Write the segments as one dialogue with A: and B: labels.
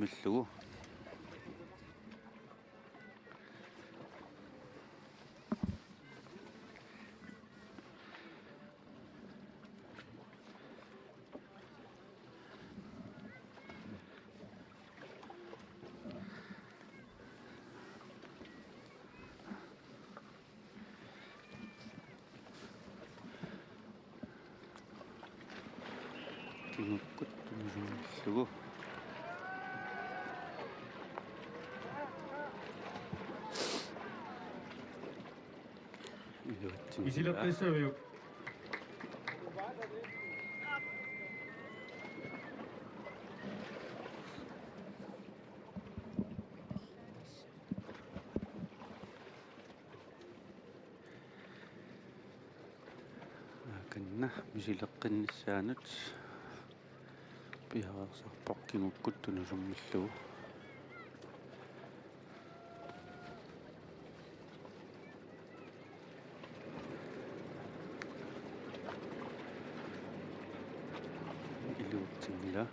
A: tuamillugu kingukkut tuamillugu
B: Isilaqqissaviuk
A: kanna misileqqinnissaanut piharersarpoq kingukkut tunusummillugu iluutsingila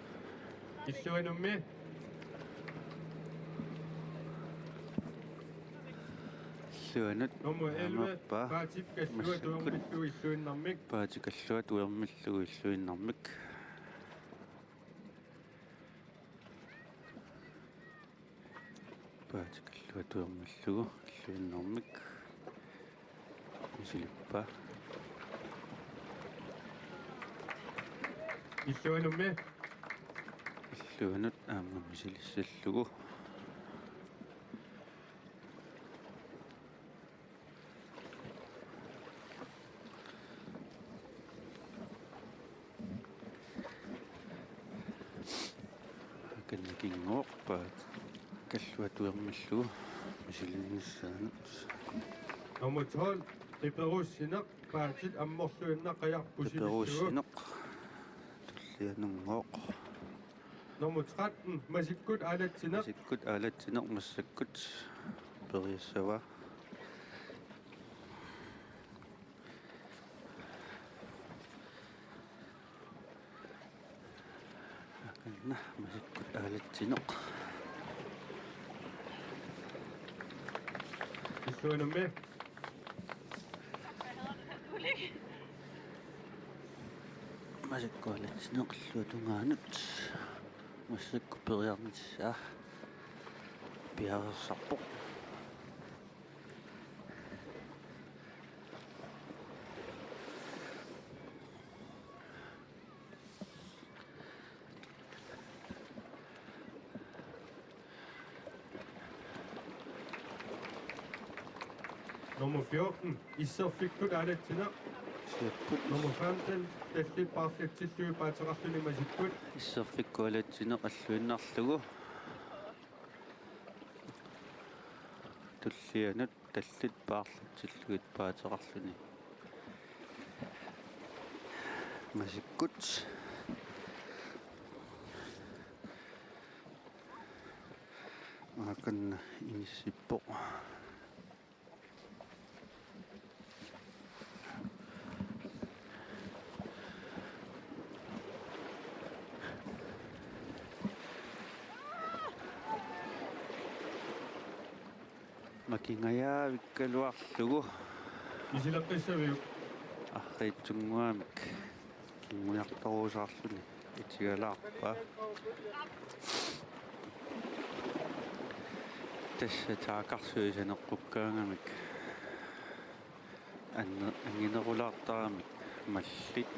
B: illuanummi
A: illuanut
B: nummu 11
A: amappa
B: paatip kallua tuormillu illuinnarmik
A: paatikallua tuermillugu illuinnarmik paatikallua tuermillugu illuinnarmik misilippa
B: illuanummi
A: illuanut aamma misilissallugu kanna kingoorpaat kallua tuermillugu misilinnissaanut
B: nummu 12 riperussineq paatit ammorluinnaqiarpusilissugu
A: perussineq tullianungooq
B: nummu 13 masikkut alatsineq
A: sikkut aalatsineq massakkut periassava kanna masikkut aalatsineq
B: illuanummi
A: masikku aalatsineq illuatungaanut massakku periarnissaa piharersarpoq
B: nummu 14 isserfikkut alatsineq
A: siakkut
B: nummu 15 tallippaarlatsillugi paateqarluni masikkut
A: isserfikku aalatsineq alluinnarlugu tullianut tallit paarlatillugit paateqarluni masikkut maakanna inissippoq makingayaavikkaluarlugu
B: isilaqqissaviuk
A: arriitsunguamik kinguiartoruusaarluni itigalаарpa tassa taaqarsuisaneqqukkaangamik anginerulaartaramik mallit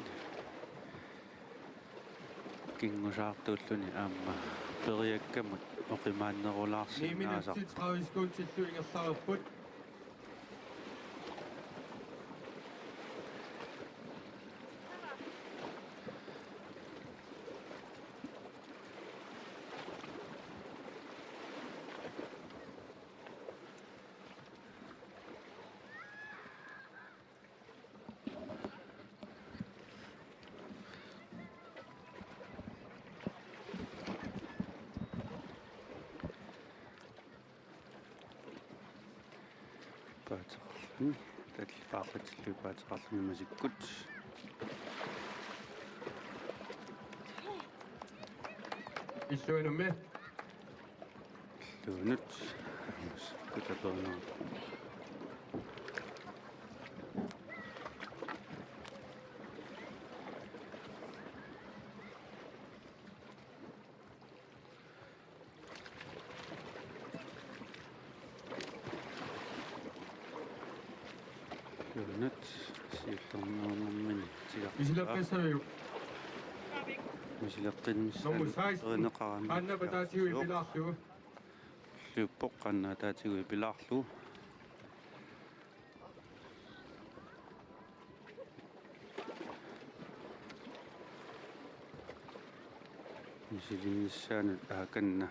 A: kingusaartuulluni aamma periakkamut oqimaannerulaarsinnaasar
B: niminatsit traviskuutsillu ingerlarerput
A: паатеқарлуни таллипаақатиллу паатеқарлуни масиккут
B: illuanummi
A: Luunut kutaperna luunut siillernernermini
B: Isilaqqissaviuk
A: мисилеққиннссаалу эринеқарами
B: qaannapa taatigu ipilaarlugu
A: луппоқ қаннаа таатигу пилаарлу мисилиннссаанут ааканна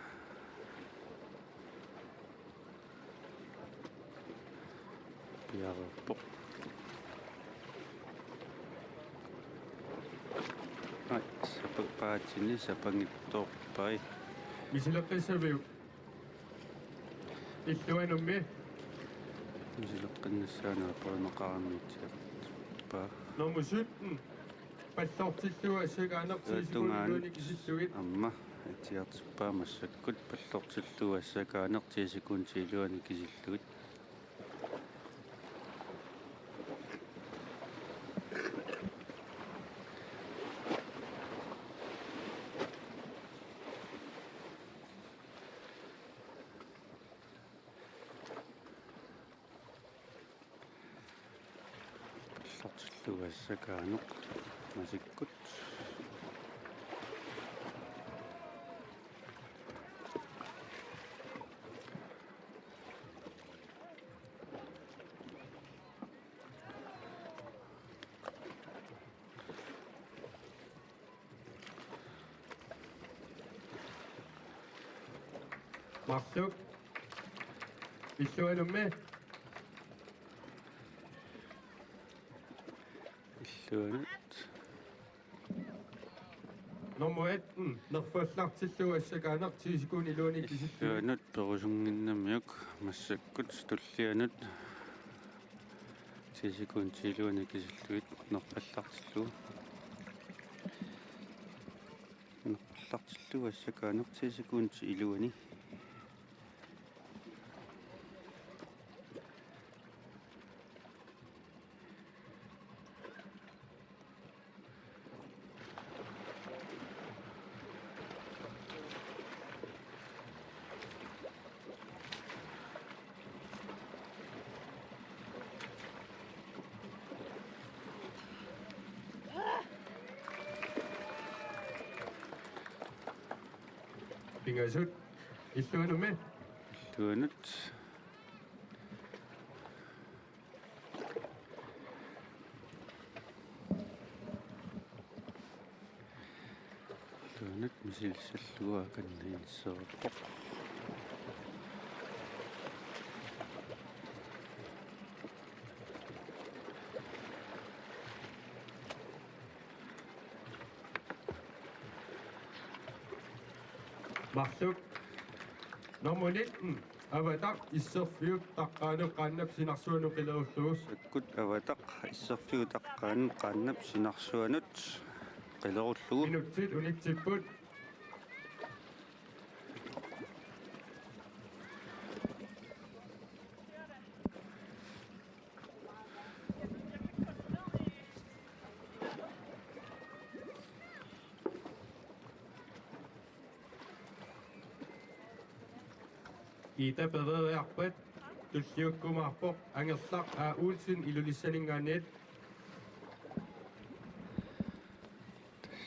A: пиарерпоқ ай саппаатини сапангитторпай
B: Isilaqqissaviuk illuanummi
A: мисилеққиннссаанаа эринеқарамиитсиарпаа
B: normusut паллортиллуга ассакаанертисигуллууни кисиллугит
A: амма атиартиппаа массаккут паллортиллуга ассакаанертисикунтилуани кисиллугит паллортиллуга ассакаанеқ масиккут
B: марлук illuanummi
A: иллуанут
B: normuat nerfuallartilluga ассакаанертисигуни илууни кисиллугит
A: иллуанут перусунгиннамиук массаккут туллианут тисикунтилуани кисиллугит нерпаллартиллуга нерпаллартиллуга ассакаанертисикунти илуани
B: pingasut illuanummi
A: иллуанут иллуанут мисилсаллуга каннаинссерпоқ
B: марлук нормунит аватақ иссерфиук таққаанеқ qaannap sinarsuunu qilеруллугус
A: саккут аватақ иссерфигу таққаан qaannap синарсуанут қилеруллугу
B: минутсит унитсиппут Ita pereriarpat tulliukkumaarpoq angerlaq uulsin ilulissaninngaanniit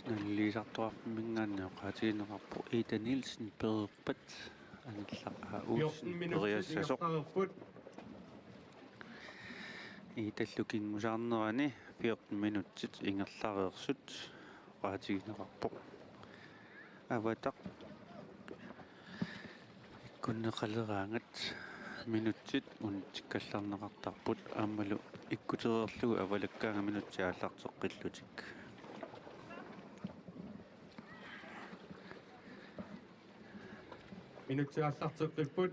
A: наллисартуарфимингааннио qaatigineqarpu Ida Nielsen перерпат анерлaq уулсин
B: 14 минутсит
A: периассасоқ
B: ингертарерпут
A: италлукингусаарнерани 14 минутсит ингерлареерсут qaatigineqarpoq аватақ kunneqaleraangat minutsit untikkallarneqartarput aammalu ikkutereerlugu avalakkaanga minuttiaallarteqqillutik
B: минутсиаллартеққиппут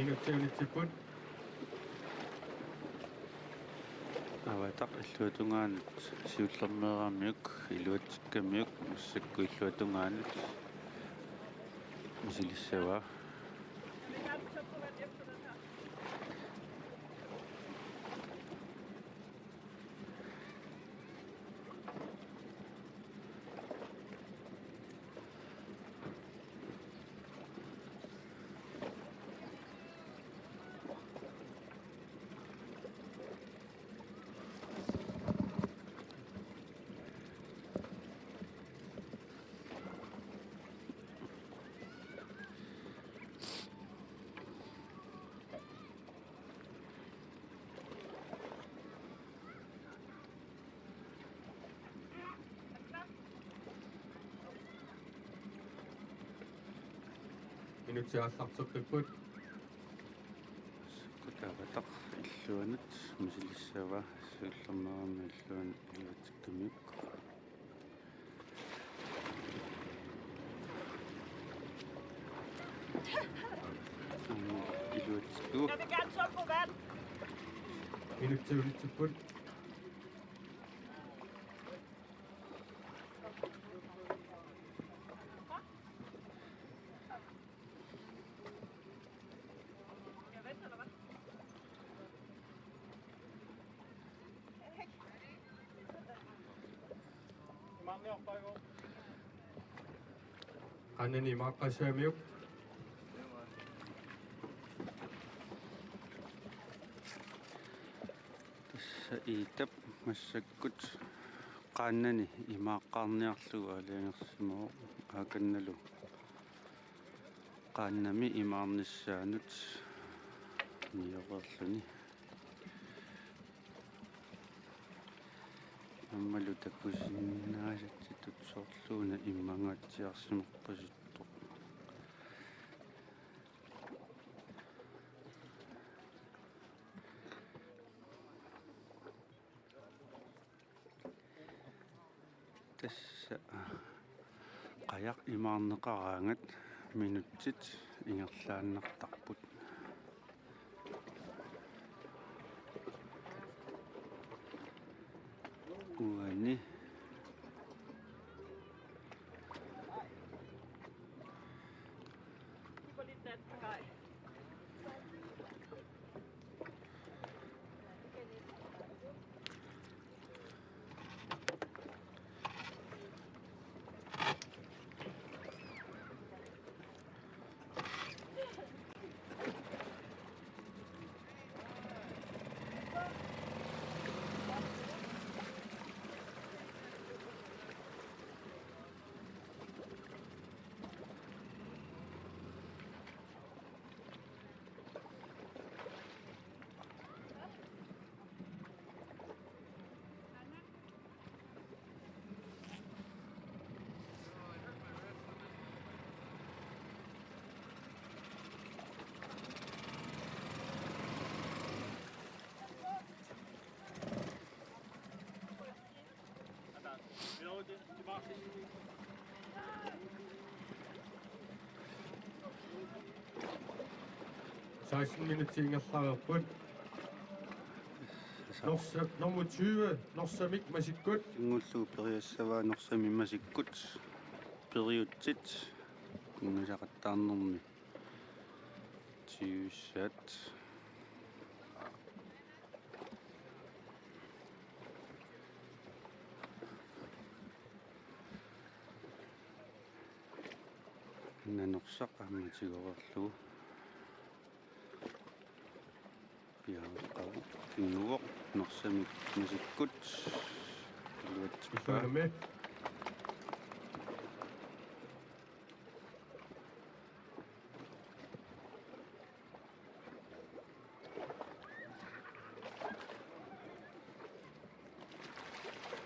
B: минут унитсиппут
A: аватақ иллуатунгаанут сиуллернераамиук илуатсиккамиук массакку иллуатунгаанут мисилиссава
B: минут ааллартеққиппут
A: кутаватақ иллуанут мисилиссава сиуллернераами иллуанут илуатсиккамиук илуатсикку
C: Jeg vil gerne tom på vand.
B: минут унитсиппут
C: Jeg venter, eller hvad?
B: qanani maaqqassaamiuq
A: тасса иитап массаккут qaannani имааққарниарлугу алиангерсимоо ааканналу qaannami имаарниссаанут ниорерлуни аммалу таккусиннаасатси тутсоорлууна иммангаатсиарсимерпасутто тасса qajaq имаарнеқараангат минутсит ингерлааннартарпут уани
C: Du får lidt dansk på grej.
B: Seksten minutter ingerlareerput nummer 20 Norsamik Masikkut
A: ингуллуу периассаваанерсами масиккут периутсит ингусақаттаарнерми тиуссаат нанерсақ амматигорерлугу пиааққаву кингуоқ норсамик масиккут илуатсиппаа
B: Исуанами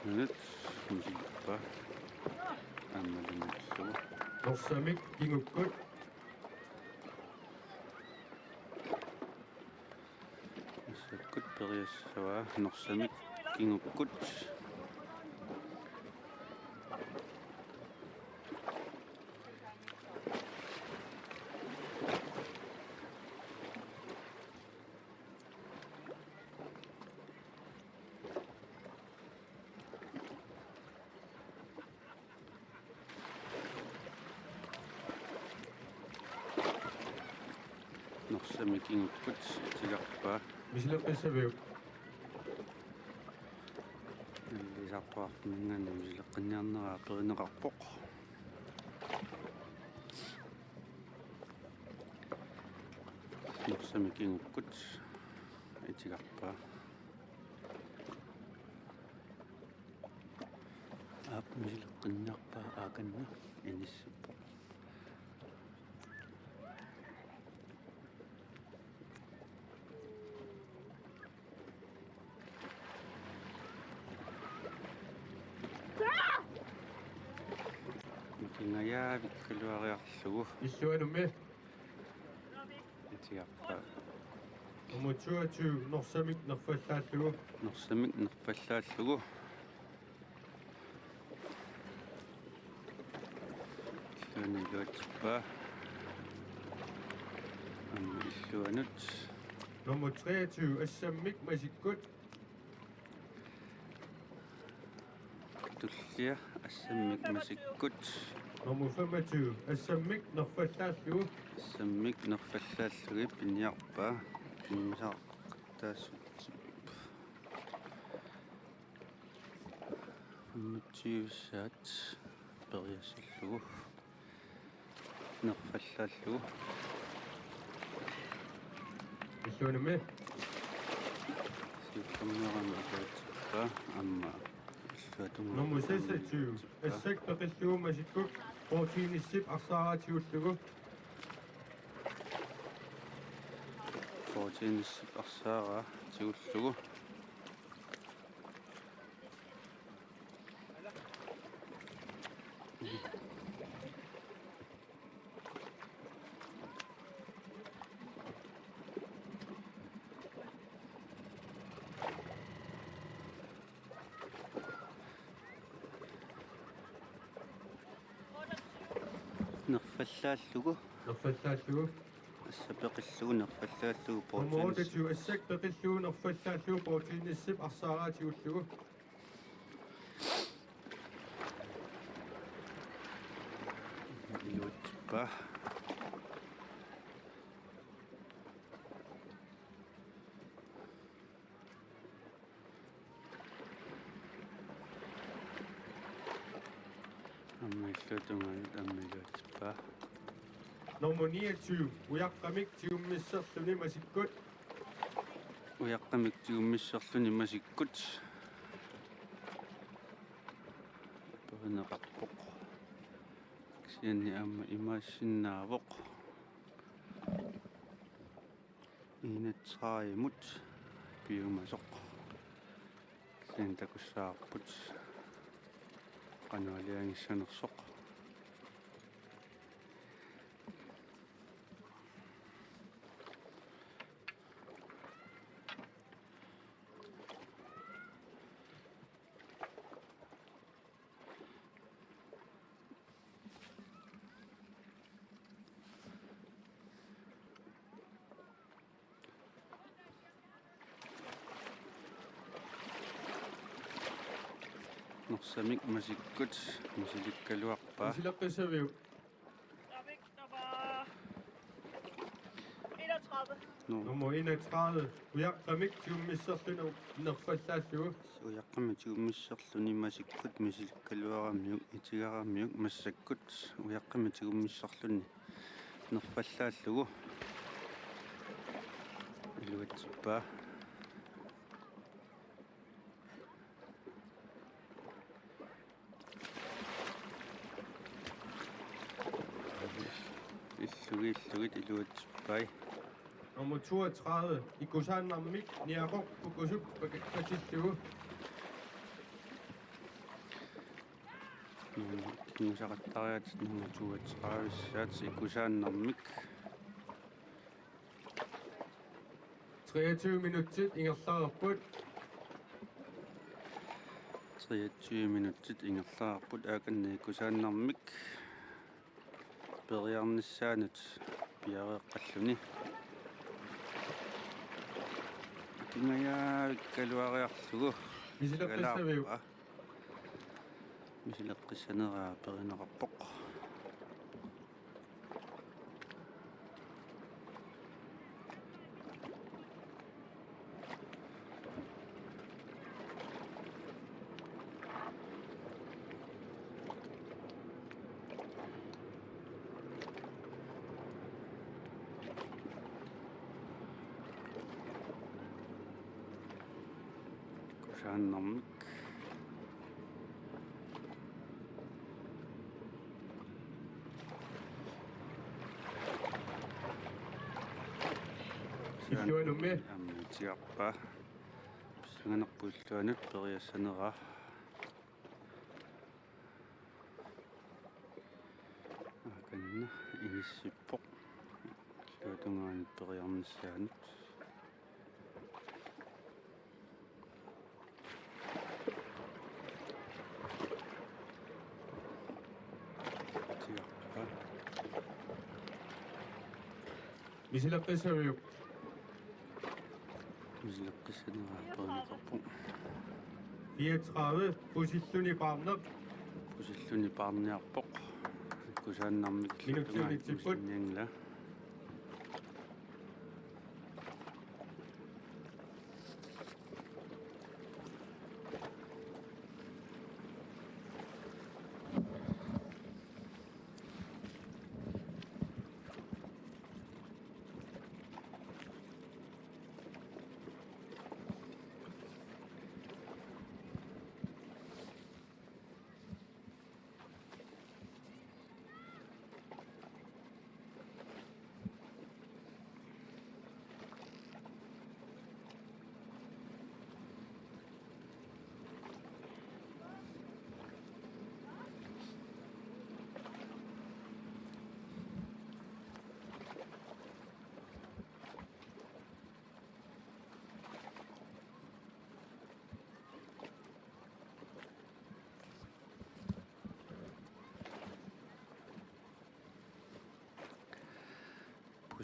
A: минут масикпаа аммалинерлугу
B: Norsamik Kingukkut
A: массаккут периассаваа норсамик кингуккут норсами кингуккут итигарпаа
B: мисилеққиссавиук
A: иллисарпаарфимингана мисилеққинниарнераа перинеқарпоқ норсами кингуккут итигарпаа ап мисилеққинниарпаа ааканна иниссиппо кингаяавиккалуариарлугу
B: иллуанумми
A: итигарпаа
B: умутуату норсамик нерфаллааллугу
A: норсамик нерпаллааллугу луанилуатсиппаа амма иллуанут
B: nummer 23 ассаммик масиккут
A: туллиа ассаммик масиккут
B: nummer 25 ассаммик нерфаллааллугу
A: ассаммик нерфаллааллуги пинниарпаа кингисаа таассутсип мутсиуссаат периассаллугу нерфаллааллугу
B: иллуанумми
A: сиуккаммерамаатаа амма иллуатунга
B: nummer 26 ассак пеқиллугу масиккут портиниссип арсааратиуллугу
A: фортиниссип арсаара тиуллугу нерфаллааллугу
B: нерфаллааллугу
A: ассапеқиллугу нерфаллааллугу
B: nummer
A: портинис
B: 28 ассак пеқиллугу нерфаллааллугу портиниссип арсааратиуллугу
A: иутпа аммиллутунгаанут аммилуутпа
B: nummer 29 уяққамик тиуммиссерлүни масиккут
A: уяққамик тиуммиссерлүни масиккут перинеқарпоқ сианни амма имаассиннаавоқ инатсааимут пиумасоқ сиан такуссаарпут канаалиангиссанерсоқ норсамик масиккут мисиликкалуарпаа
B: мисилеққиссавиук
C: Trafik nummer 31.
B: nummer 31 уяққамик тиуммиссерлүни нерфаллааллугу
A: уяққами тигуммиссерлүни масиккут мисиликкалуарамиук итигарамиук массаккут уяққами тигуммиссерлүни нерфаллааллугу илуатсиппаа иллугииллугит илуатсиппай
B: nummer 32 икусааннармик ниақоқ пукусуп пакаттиллугу
A: кингисақаттариат nummer 32 икусааннармик
B: 23 минуттит ингерлаарпут
A: 23 минуттит ингерлаарпут ааканна икусааннармик периарниссаанут пиареэққаллуни кингаяавиккалуариарлугу
B: мисилеққиссавиук
A: мисилеққиссанераа перинеқарпоқ Kusaannarmik
B: Illuanummi
A: аммитиарпаа писсанганерпуллуанут периассанера аканна иниссиппоқ луутунгаани периармиссаанут тиарпаа
B: мисилеққиссавиук
A: мисилеққиссанера перинеқарпу
B: 34 пусиллуни паарнеқ
A: пусиллуни паарниарпоқ кусааннармик
B: Минутсиулитсиппут.
A: ниангла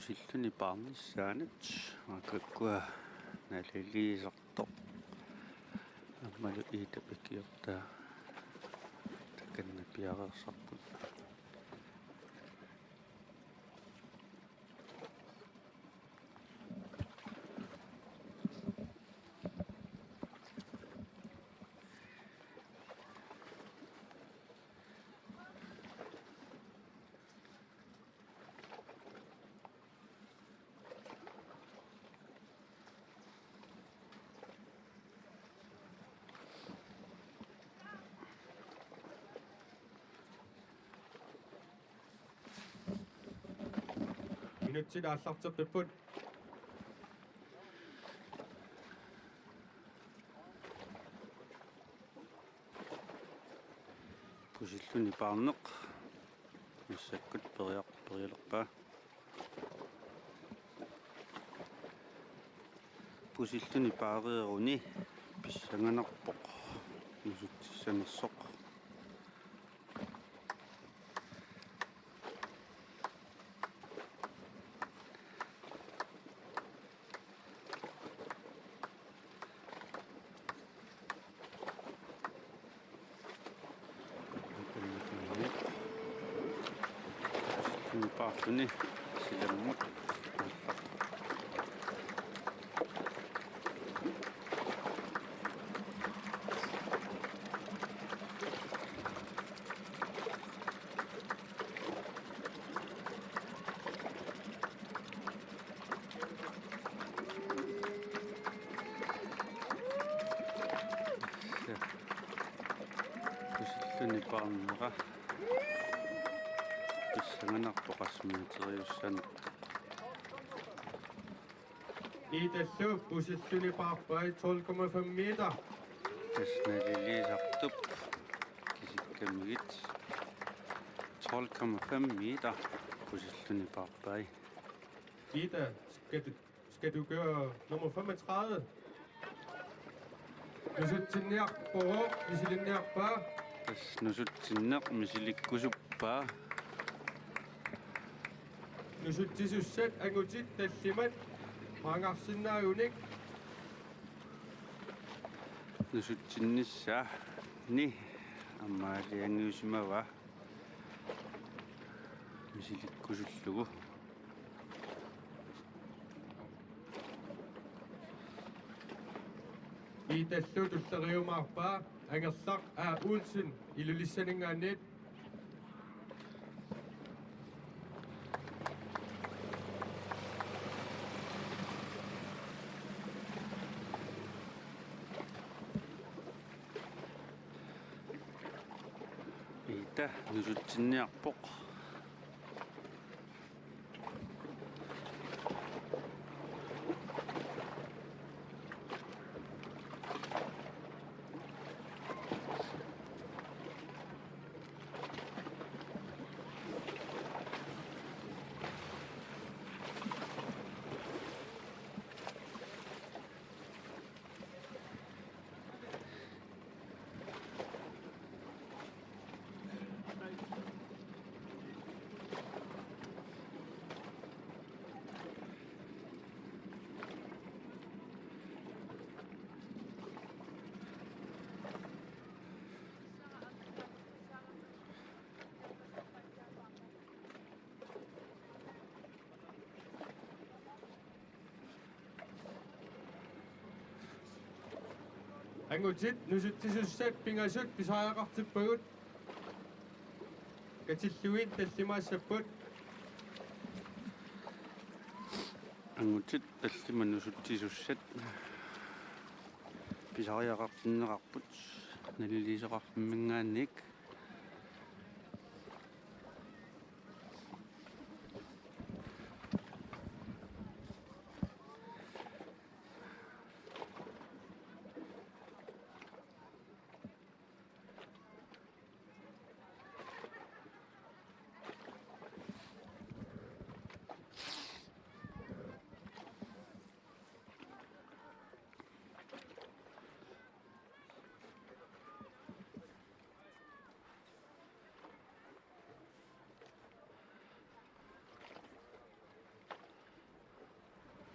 A: пусиллуни паарниссаанат акаккуа налилиисарто аммалу иитапакиортаа таканна пиареерсарпут
B: минутсила аллартеққиппут
A: пусиллуни паарнеқ иссаккут периалерпаа пусиллуни паарееруни писсанганарпоқ нусутсанерсоқ паартуни силаммут пусиллуни паарнера писсанганарпоқассмиутериуссана
B: италлу пусиллуни паарпай 12,5 метр
A: тасналилиисартуп кисиккамигит 12,5 meter пусиллуни паарпай
B: Ida, skal du gøre nummer 35? Nusutsinniarpo, misilinniarpa,
A: тас нусутсиннеқ мисиликкусуппаа
B: nusutsisussat angutit tallimat, maangarsinnaajunik,
A: нусутсиннissaa ни аммаалиангиусимава мисиликкусуллугу
B: itallu tulleriumaarpa, angerlaq uulsin ilulissaningaanniit,
A: Miita nusutsinniarpoq
B: Angutit nusuttisussaat pingasut pisaajaqartippagut katilluit tallimaassapпут
A: angutit tallima nusuttisussat pisariaqartinneqarput nallisoqarfimmingaannik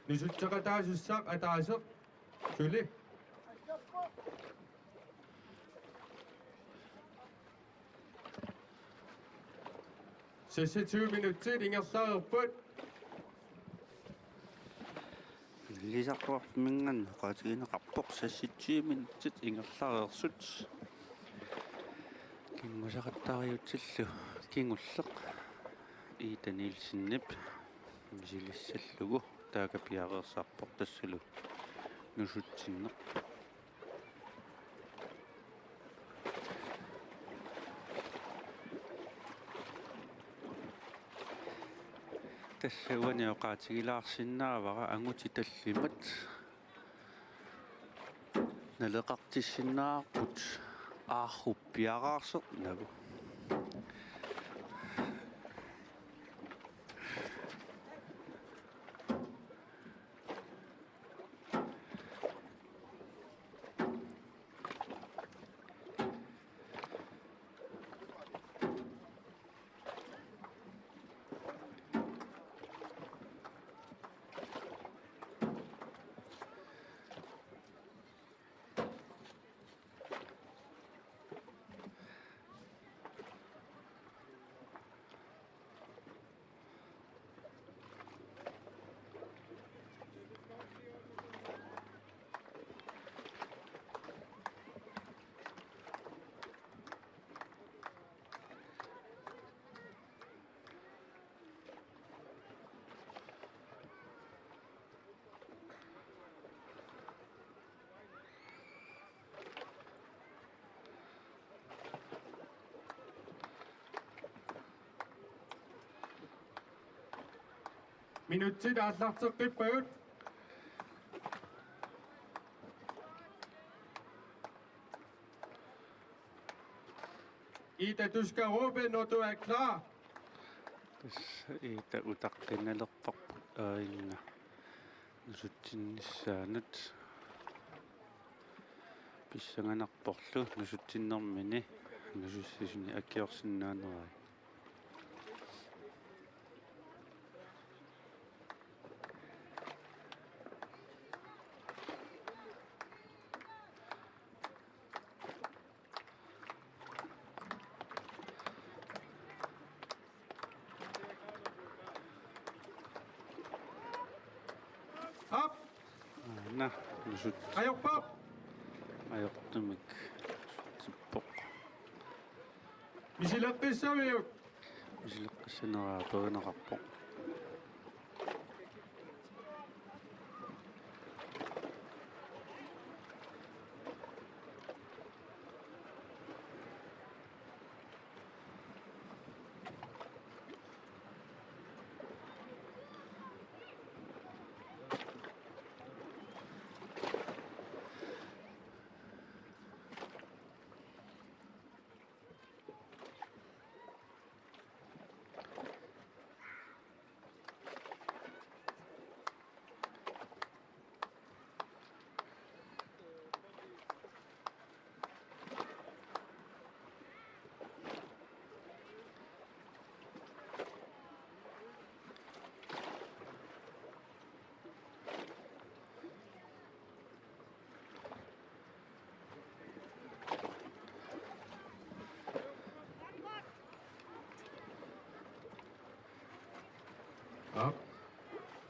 B: nusutteqataasussaq ataaseq suli sassa 20 minutsit ingerlaerput
A: nallisartuarfimmingaan qaatigineqarpoq sassitsuiminutsit ingerlareersut kinngusaqattariutsillu kingulleq iitaniilsinnip misilисsallugu taakapiareersaarpoq tassulu nusutsinneq тассауаниоqaatigilaarsinnaavara anguti tallimat naleqartissinnaarput aarruppiaraarseq nagu
B: minutsit aallarteqqippagut Ida, du skal råbe, når du er klar.
A: Ida utaqqinalerparput aainna nusutsinnissaanut pissanganarporlu nusutsinnermini nusussisuni akkiorsinnaanerai
B: Op,
A: na nusut
B: ajorpap.
A: ajortumik sippoq
B: Misileqqissaviuk.
A: misileqqissaneraa perinaqarpoq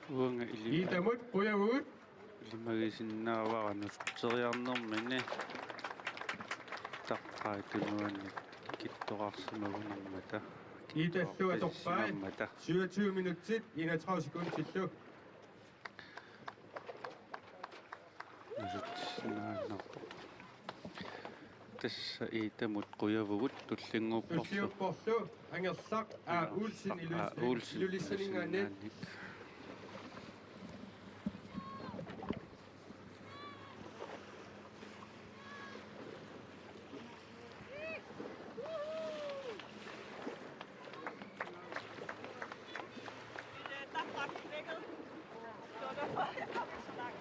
A: уанга или
B: Итамут пуявут
A: илимагисиннаавара нустериарнэрмини таққаа тунуанни киттоқарсимагунэрмата
B: Итассуа торпай 27 минутит 31 секундтиллу
A: нусутсинааннарпо тасса итамут қуявугут туллингууппорсу
B: туллиуппорлу ангерлақ уулсин илулиссанингаанит
C: Der var knækket. Det var derfor, jeg kom så langt.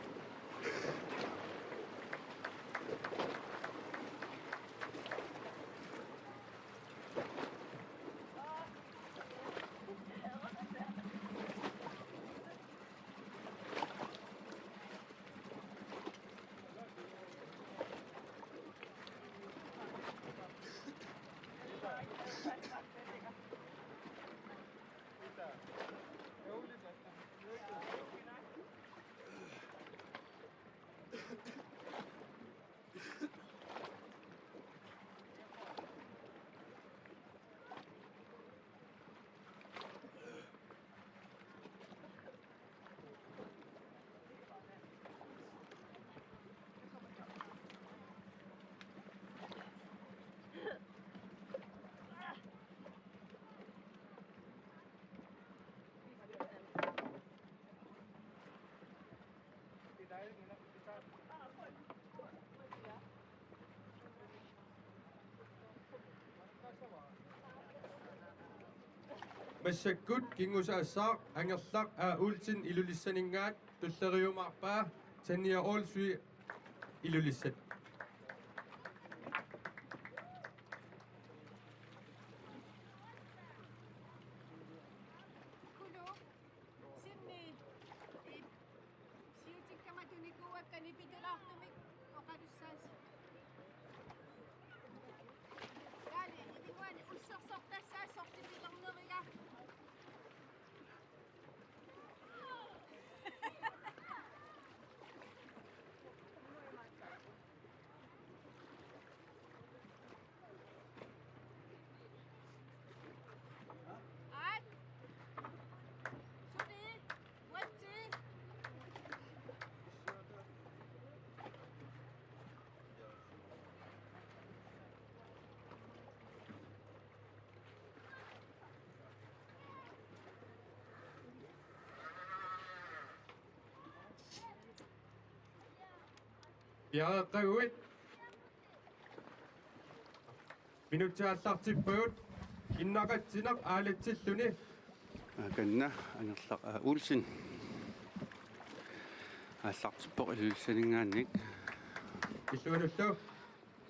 C: массаккут кингусаассаа ангерлақ уулсин илулиссанингаат туллериумарпаа танниа олсуи илулиссат
D: Kulu, sinni, siutikkamatunikkuakkani pitulartumik oqalussaas. Taali, itivuani ussersortassaa sortipilerneriga. At, suni, watsi.
B: пиареққагуит минутсааллартиппагут иннақатсинақ аалатсиллуни
A: аканна ангерлақ уулсин ааллартиппоқ илулиссанингаанник
B: иллуануллу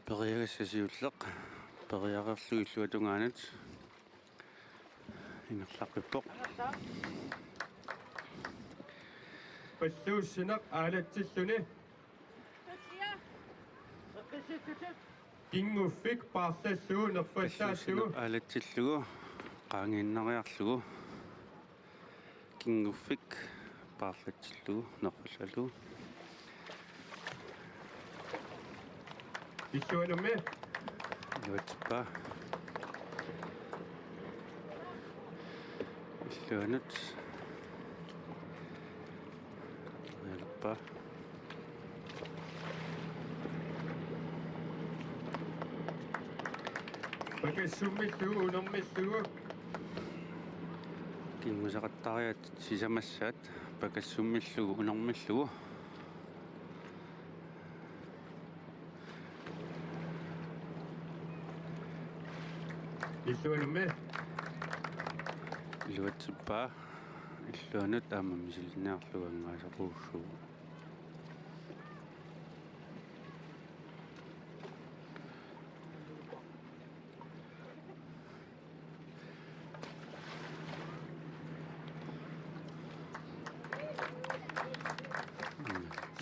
A: периагассасиуллеқ периарерлу иллуатунгаанат инерлаққиппоқ
B: паллууссинақ аалатсиллуни кингуффик paarlalluu nerfallaalluu
A: алатсиллугу qaangiinнариарлугу кингуффик paarlatсиллугу нерфаллалу
B: иллуанумми
A: юатпа иллуанут ялпа
B: пакассуммиллугу унэрмиллугу
A: кингусақаттариат сисамассаат пакассуммиллугу унэрмиллугу
B: иллуанумми
A: илуатсиппаа иллуанут аама мисилиннаарлугу ангаасақууссуу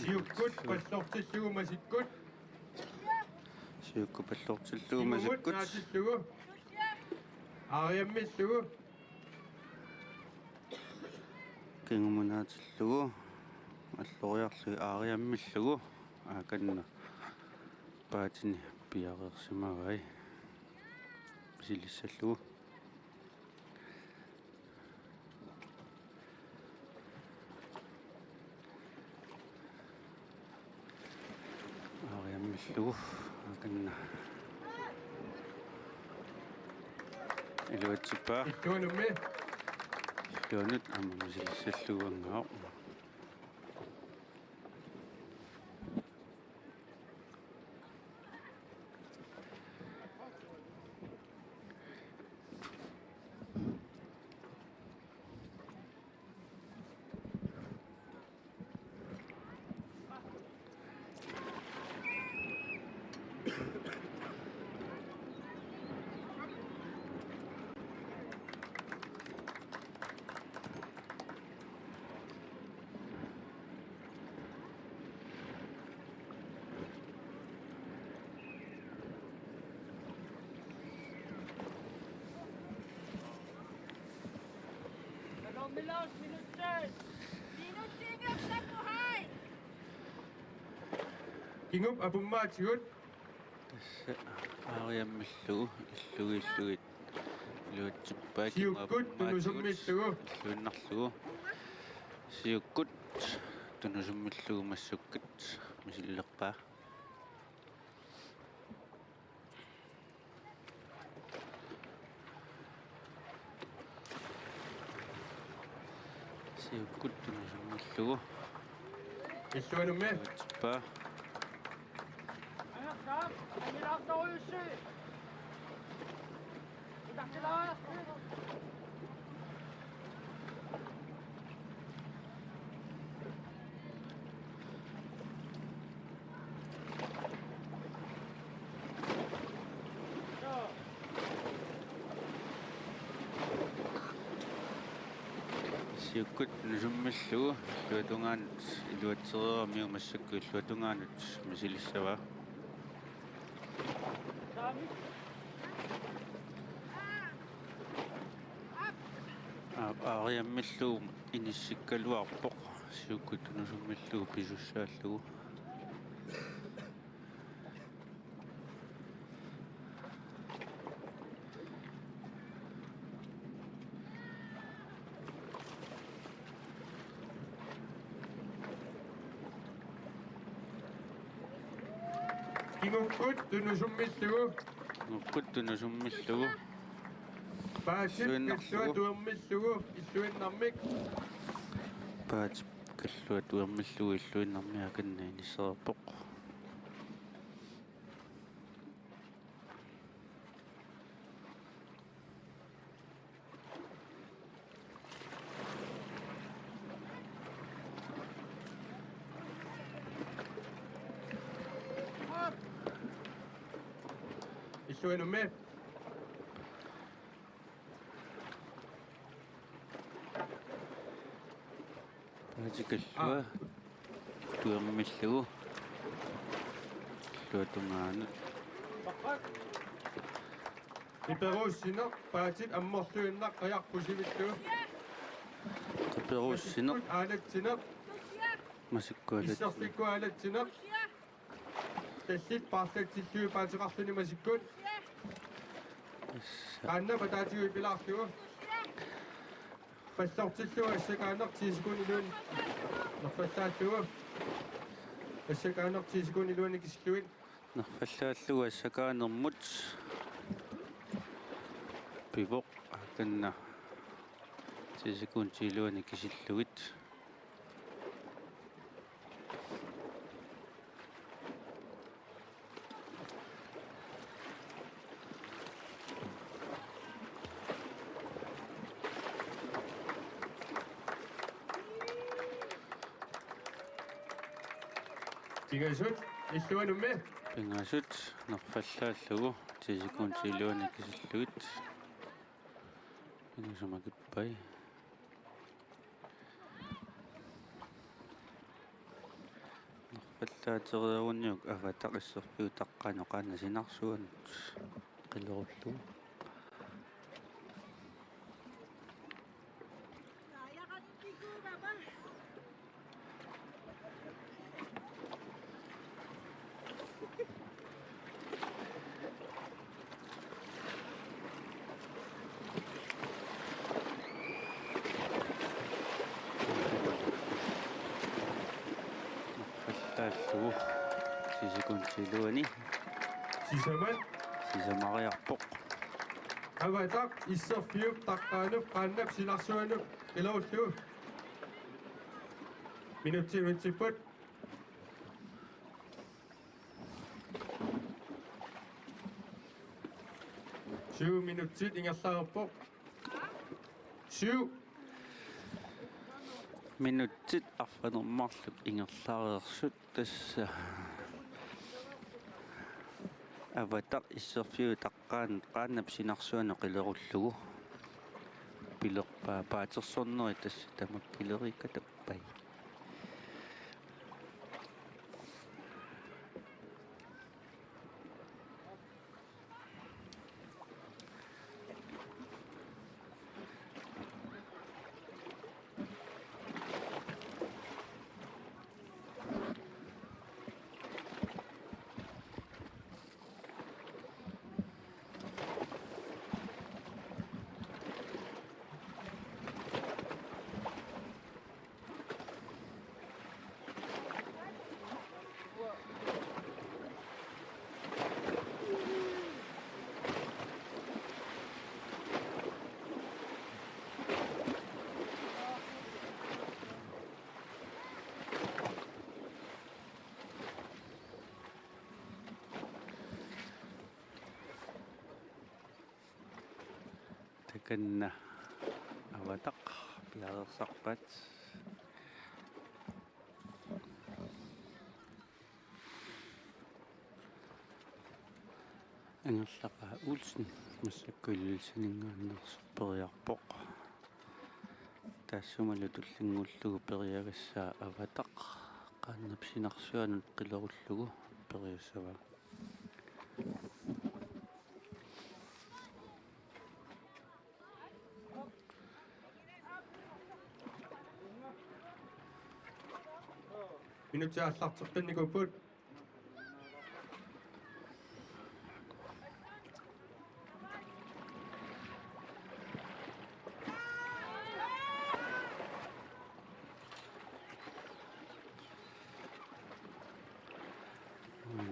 B: сиуккут паллортиллугу масиккут
A: сиукку паллортиллугу масиккут
B: наатиллугу ариаммиллугу
A: qingumunaatillугу аллориарлуи аариаммиллугу ааканна паатини пиареерсимагай писилиссаллугу аариаммиллугу ааканна илуатсиппаа
B: Иллуанумми
A: иллуанут аама писилиссаллугуангаақ
D: Minuttiinga takuhai.
B: кингуп апуммаатигут
A: тасса аариаммиллугу иллугииллугит илуатсиппаа
B: сиуккут тунусуммиллугу
A: иллуиннарлугу сиуккут тунусуммиллугу массуккат мисиллерпаа сиуккут тунусуммиллугу
B: иллуанумми
A: илуатсиппаа сиуккут нусуммиллугу илуатунгаанут илуатсереермиу массакку илуатунгаанут мисилиссава аариаммиллугу иниссиккалуарпоқ сиуккут нусуммиллугу писуссааллугу
B: кингуккут тунусуммиллугу
A: нуккут тунусуммиллугу
B: паасит
A: Иллуиннарлугу.
B: каллуатуэрмиллугу иллуиннармик
A: паат каллуатуэрмиллугу иллуиннармиа канна инissерпоқ
B: иллуанумми
A: паатикаллуа туэрмиллугу иллуатунгаанут
B: иперууссинеқ паатит амморлуиннақ қаярпусивиллугу
A: таперууссинеқ
B: аалатсинеқ
A: масиккуалат
B: иссерликкуалатсинеқ таллит паарлатсиллуи паатеқарлуни масиккут аанна патаатигуи пилаарлугу пассортиллуа ассакаанеқ тисикунилуун нерфаллааллугу ассакаанеқ тисикунилуани кисиллуит
A: нерфаллааллуга ассакаанермут пивоқ канна тисикун тилуани кисиллугит
B: тигасут иллуанумми
A: пингасут нерфаллааллугу тисикун тилуани кисиллугит пингасумакиппай нерфаллаатериуниук афатақиссерпиу таққаноқаана синарсуан қилеруллугу
C: Kaya ka ng figura ba?
A: Falsallugu sisikuntiluani
B: Sisamat.
A: sisamariarpoq
B: Avatak issarfiup taqqaanup qaannap sinarsuanup qilorullugu. Minutiuntiput. Siu minutit ingerlaarpoq. Siu
A: minutit arfanermarluk ingerlareersut tassa avataq isserfiu taqqaan qaannap sinarsuanu qilerullugu pilerpaa paatersorneri tassa tamakkilerika tappai takanna avataq piarersarpat angerlaqaa Olsen massakkuillusiningaannersorperiarpoq taassumalu tullingullugu periagassaa avataq qaannap sinarsuanut qilerullugu periussava
B: minutiaallarterqinnikuput.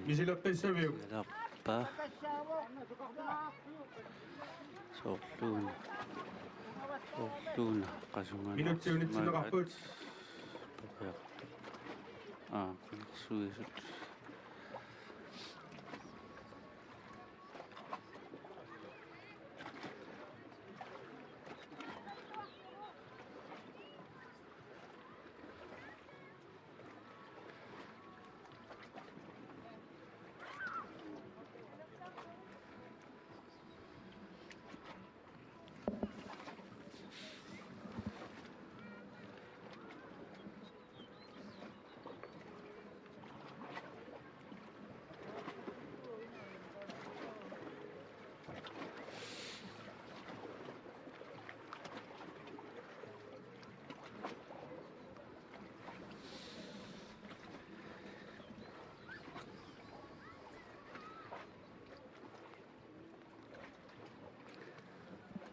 B: Misileqqissaviu.
A: Lappa soorluuna qasungana
B: Minutiunitsinneqarput.
A: qilersuisut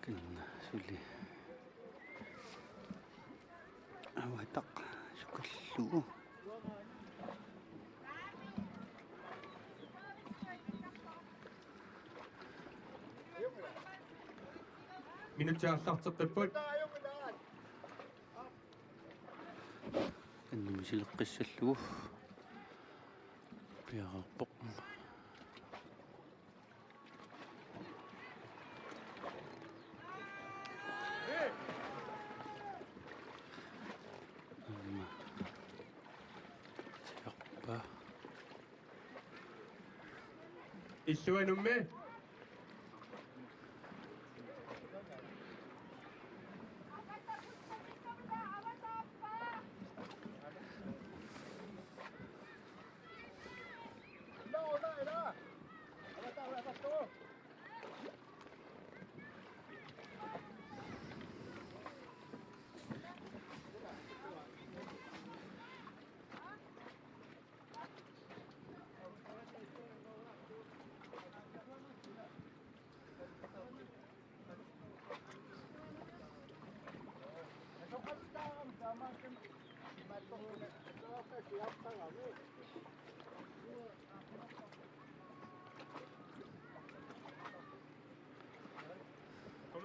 A: كنا سولي avataq sukallugu
B: Minutiaallarteqqipput.
A: kanna misileqqissallugu piarerpoq tiarpa
B: Illuanumme.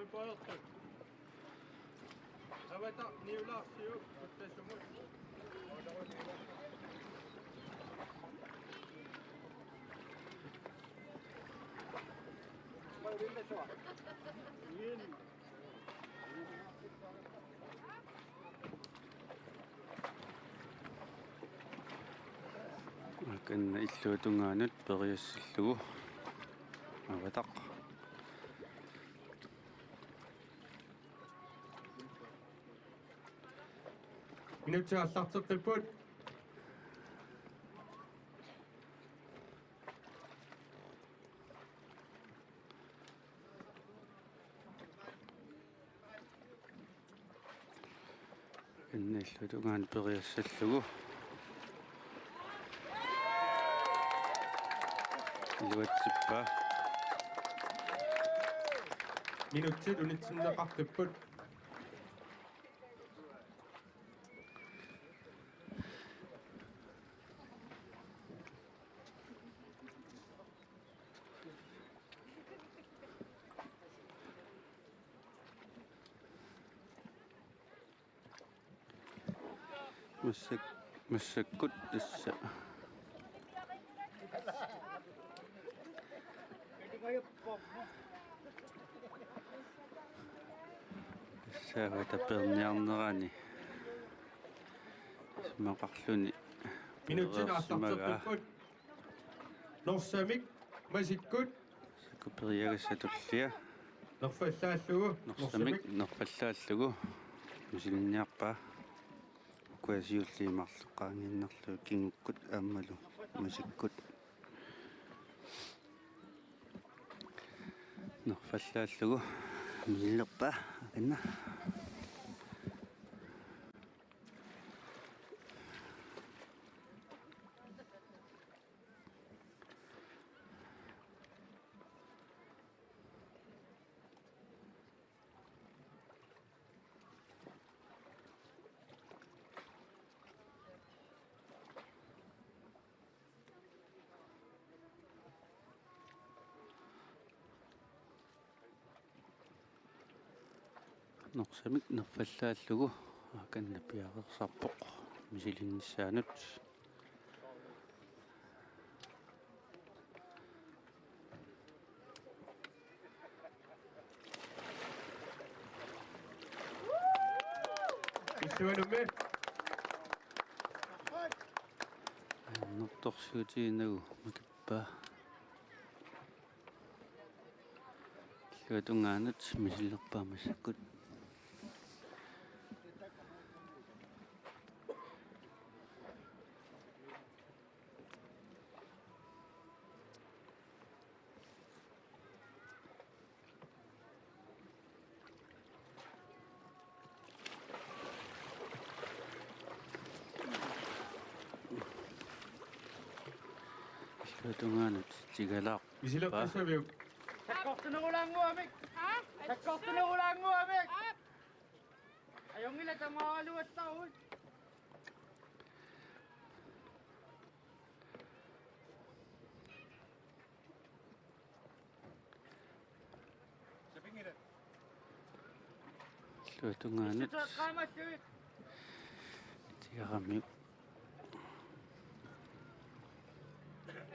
B: Oi pojat. Aveta niula siu. Otte sumu.
A: Kan illuutungaanut periussullugu avataq
B: Minutiallarteqqipput.
A: kan illuutungaan periussullugu luatsippa
B: Minutsit unitsinneqartipput.
A: massakkut tassa saavata perniarnerani maqarluni
B: Minutsit allarteqqipput. Norsamik masikkut.
A: sakuperiagassatullia
B: Nerfallaallugu.
A: norsamik nerpallaallugu musilniarpaa kuasiulliimarluqqaangiinnerlu kingukkut aammalu musikkut nerpallaallugu musillerpaa akanna norsamik nerpallaallugu akanna piaqersarpoq misilinnissaanut
B: Issuanumme.
A: nurtorsuutiinagu makippaa illuutungaanut misillerpaa massakkut illuutungaanut tigalaaq
B: Isilerqissaviuk.
E: Takkortunerulangu amik.
D: Ha?
E: Takkortunerulangu amik.
D: Up!
E: Ayongila tamaaluattaul.
A: illuutungaanut
E: Qaamastuit.
A: tigaramiuk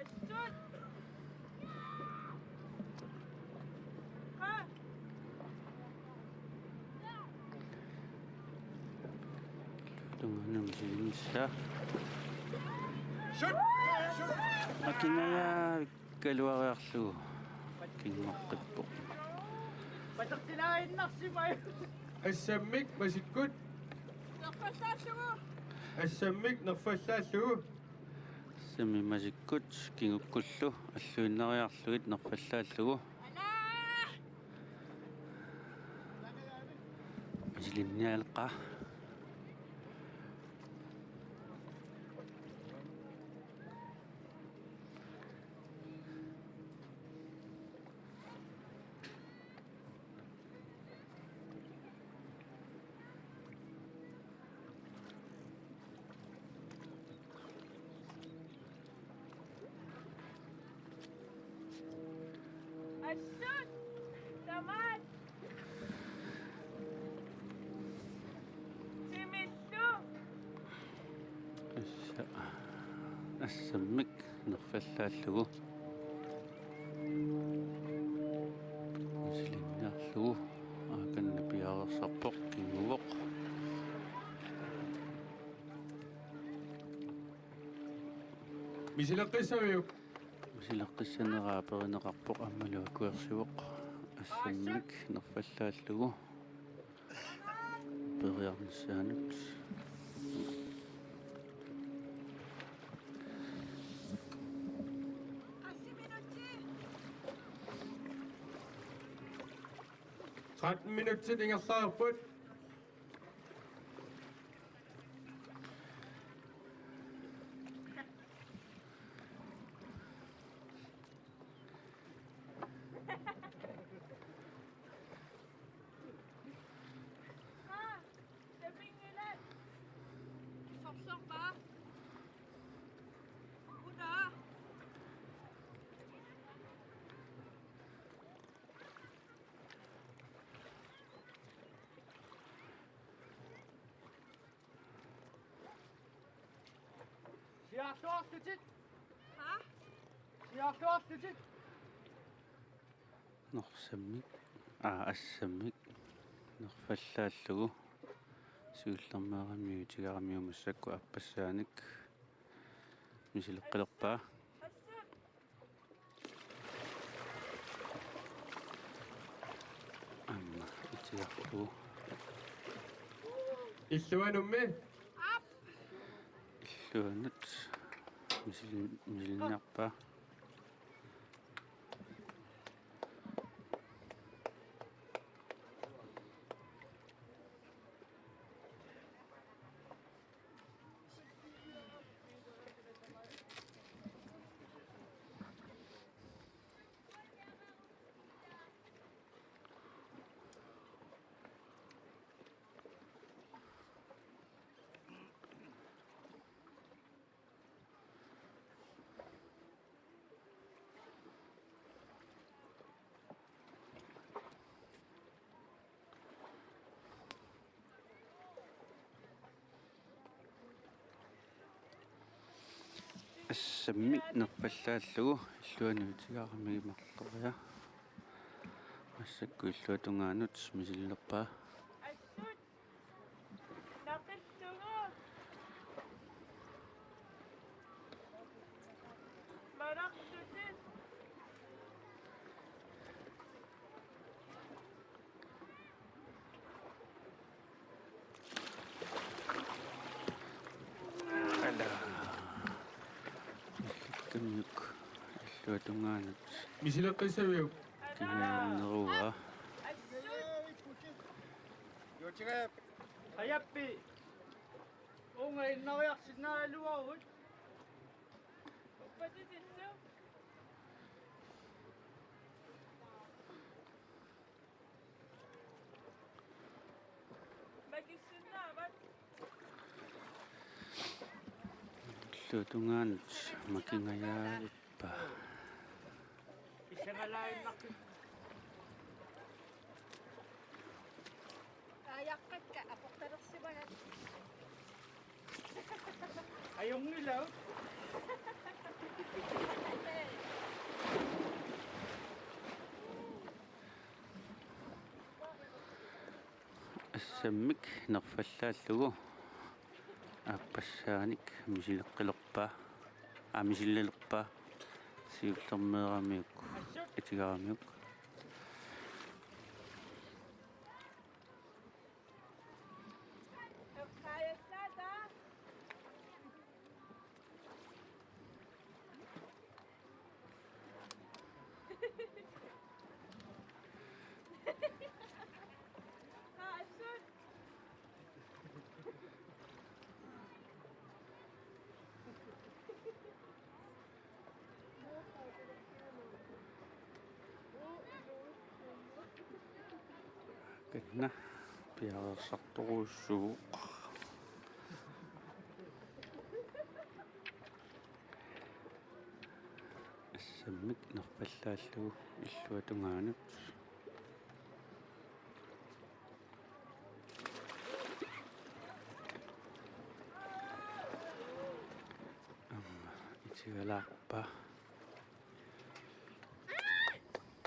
C: Astut! Ha?
A: illuutungaanut misilinnissaa akingaya kaluariarlugu kingoqqippo
E: Patartilaainnarsipay.
B: Assammik masikkut.
C: Nerfallaallugu!
B: Assammik nerfallaallugu.
A: sami masikkut kingukkullu alluinneriarlugit nerpallaallugu
D: Alah!
A: misilinnialeqqa
C: Astut! Taman!
A: ассаммик нерфаллааллугу силиннаарлугу ааканна пиарерсарпоқ кингувоқ
B: Мисилеққиссавиук.
A: силеққиссанерааперинеқарпоқ аммалуакуерсивоқ ассаммик нерфаллааллугу периарнissaанут
C: Asi minuutti.
B: 13 minuutsit ingerlaarput.
C: Det mingler. Sorsor ba? Una.
E: Siartuarlutit.
C: Ha?
E: Siartuarlutit.
A: норсаммик ассаммик нерфаллааллугу сиуллэрмаарамиутигарамиумассакку аппассааник мисилеққилерпаа
C: Assut.
A: амма итиарлугу
B: Иллуанумми.
A: иллуанут мисилиннарпаа ассаммик нерпаллааллугу иллуануутигаарамигимарлериа массакку иллуатунгаанут мисиллерпаа
C: Assut. Naqillugu. Maraqsutit.
A: ала иллуттамиук иллуатунгаанут
B: Мисилеққиссавиук.
A: кинаанеруа
E: Йочигап. Хаяппи. Онга иннариарсинааluarut.
C: Uppatitillu. Makissinaavat.
A: иллуатунгаанут макингаяалиппа
E: Исангалаиннарпи.
D: Ayakkakka aportalersimagat.
E: Ayongilau.
A: ассаммик нерфаллааллугу ааппассааник мисилеққилерпаа мисиллалерпаа сиуллэрмеерамиук итигарамиук
C: Kayasada. Ha, Assut.
A: канна пиарерсарторуuссугуq ассаммик нерпаллааллугу иллуатунгаанут Tigalaqpa.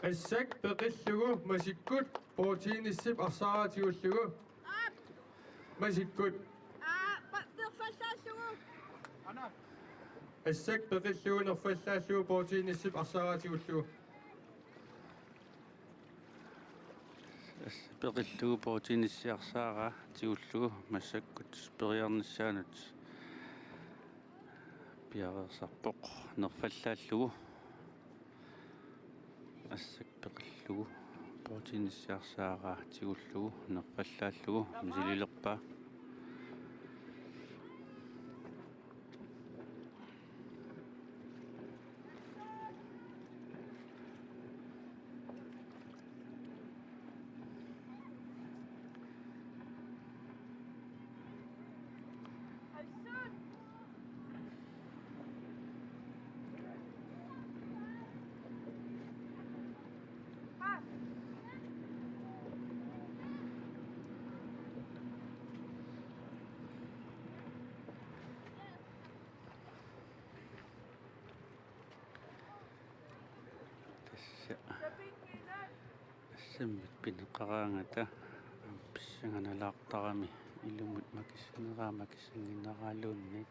B: Assak peqillugu masikkut proteinissip arsaaratigullugu. Masikkut.
C: Nerfallaallugu.
E: Ana.
B: Assak peqillugu nerfallaallugu proteinissip arsaaratigullugu.
A: Peqillugu proteinissiarsaara tigullugu massakkut periarnissaanut piarersarpoq nerfallaallugu ассак пеқиллугу протеиниссиарсаараа тигуллугу нерфаллааллугу мисилилерпаа ассаммик пинеқараангата писсанганалаартарами илумут макиссанераама киссангиннараалууннит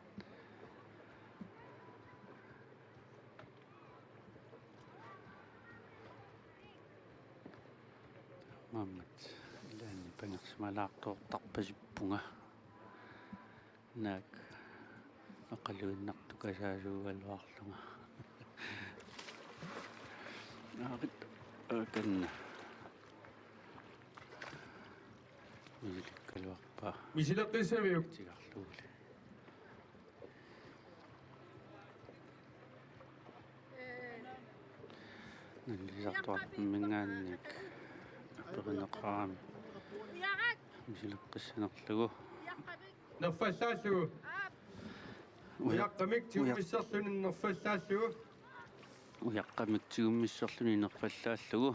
A: маммат илаани пангерсималаартуортарпасиппунга наак ақалуиннартукасаасуугалуарлунга аагит аканна миликкалуарпаа
B: Мисилеққиссавиук.
A: тигарлуули наллисартуарпиммингаанник аперинеқарами
C: Ярак.
A: мисилеққиссанерлугу
B: Nerfallaallugu. Uyaqqamik tiumissarluni nerfallaallugu.
A: уяққамиксигуммиссерлуни нерфаллааллугу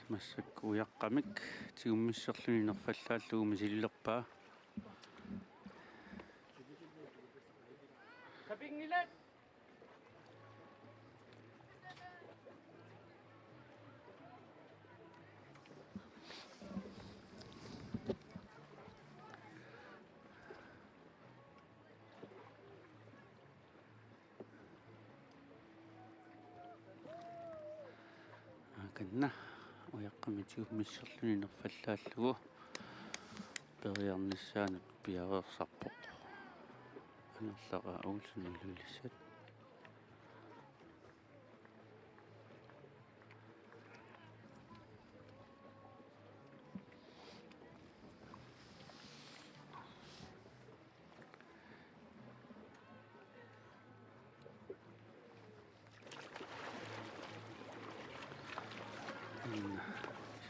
A: массак уяққамик тигуммиссерлуни нерфаллааллугу мисилилерпаа
E: Kapingilad.
A: аканна уяққамитигуммиссерлуни нерфаллааллугу периарниссаанут пиареерсарпоқ анерлаqa аулсунуллулиссат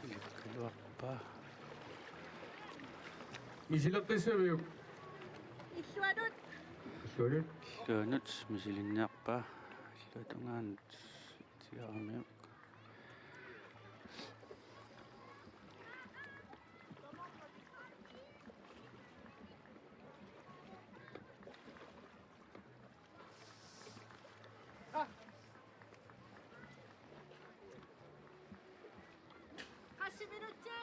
A: силиккалуарпаа
B: Мисилеққиссавиук.
C: Исsuanut.
B: Иллуанут.
A: луанут мисилинниарпаа иллуатунгаанут тигарамиук
C: Qasiminutti.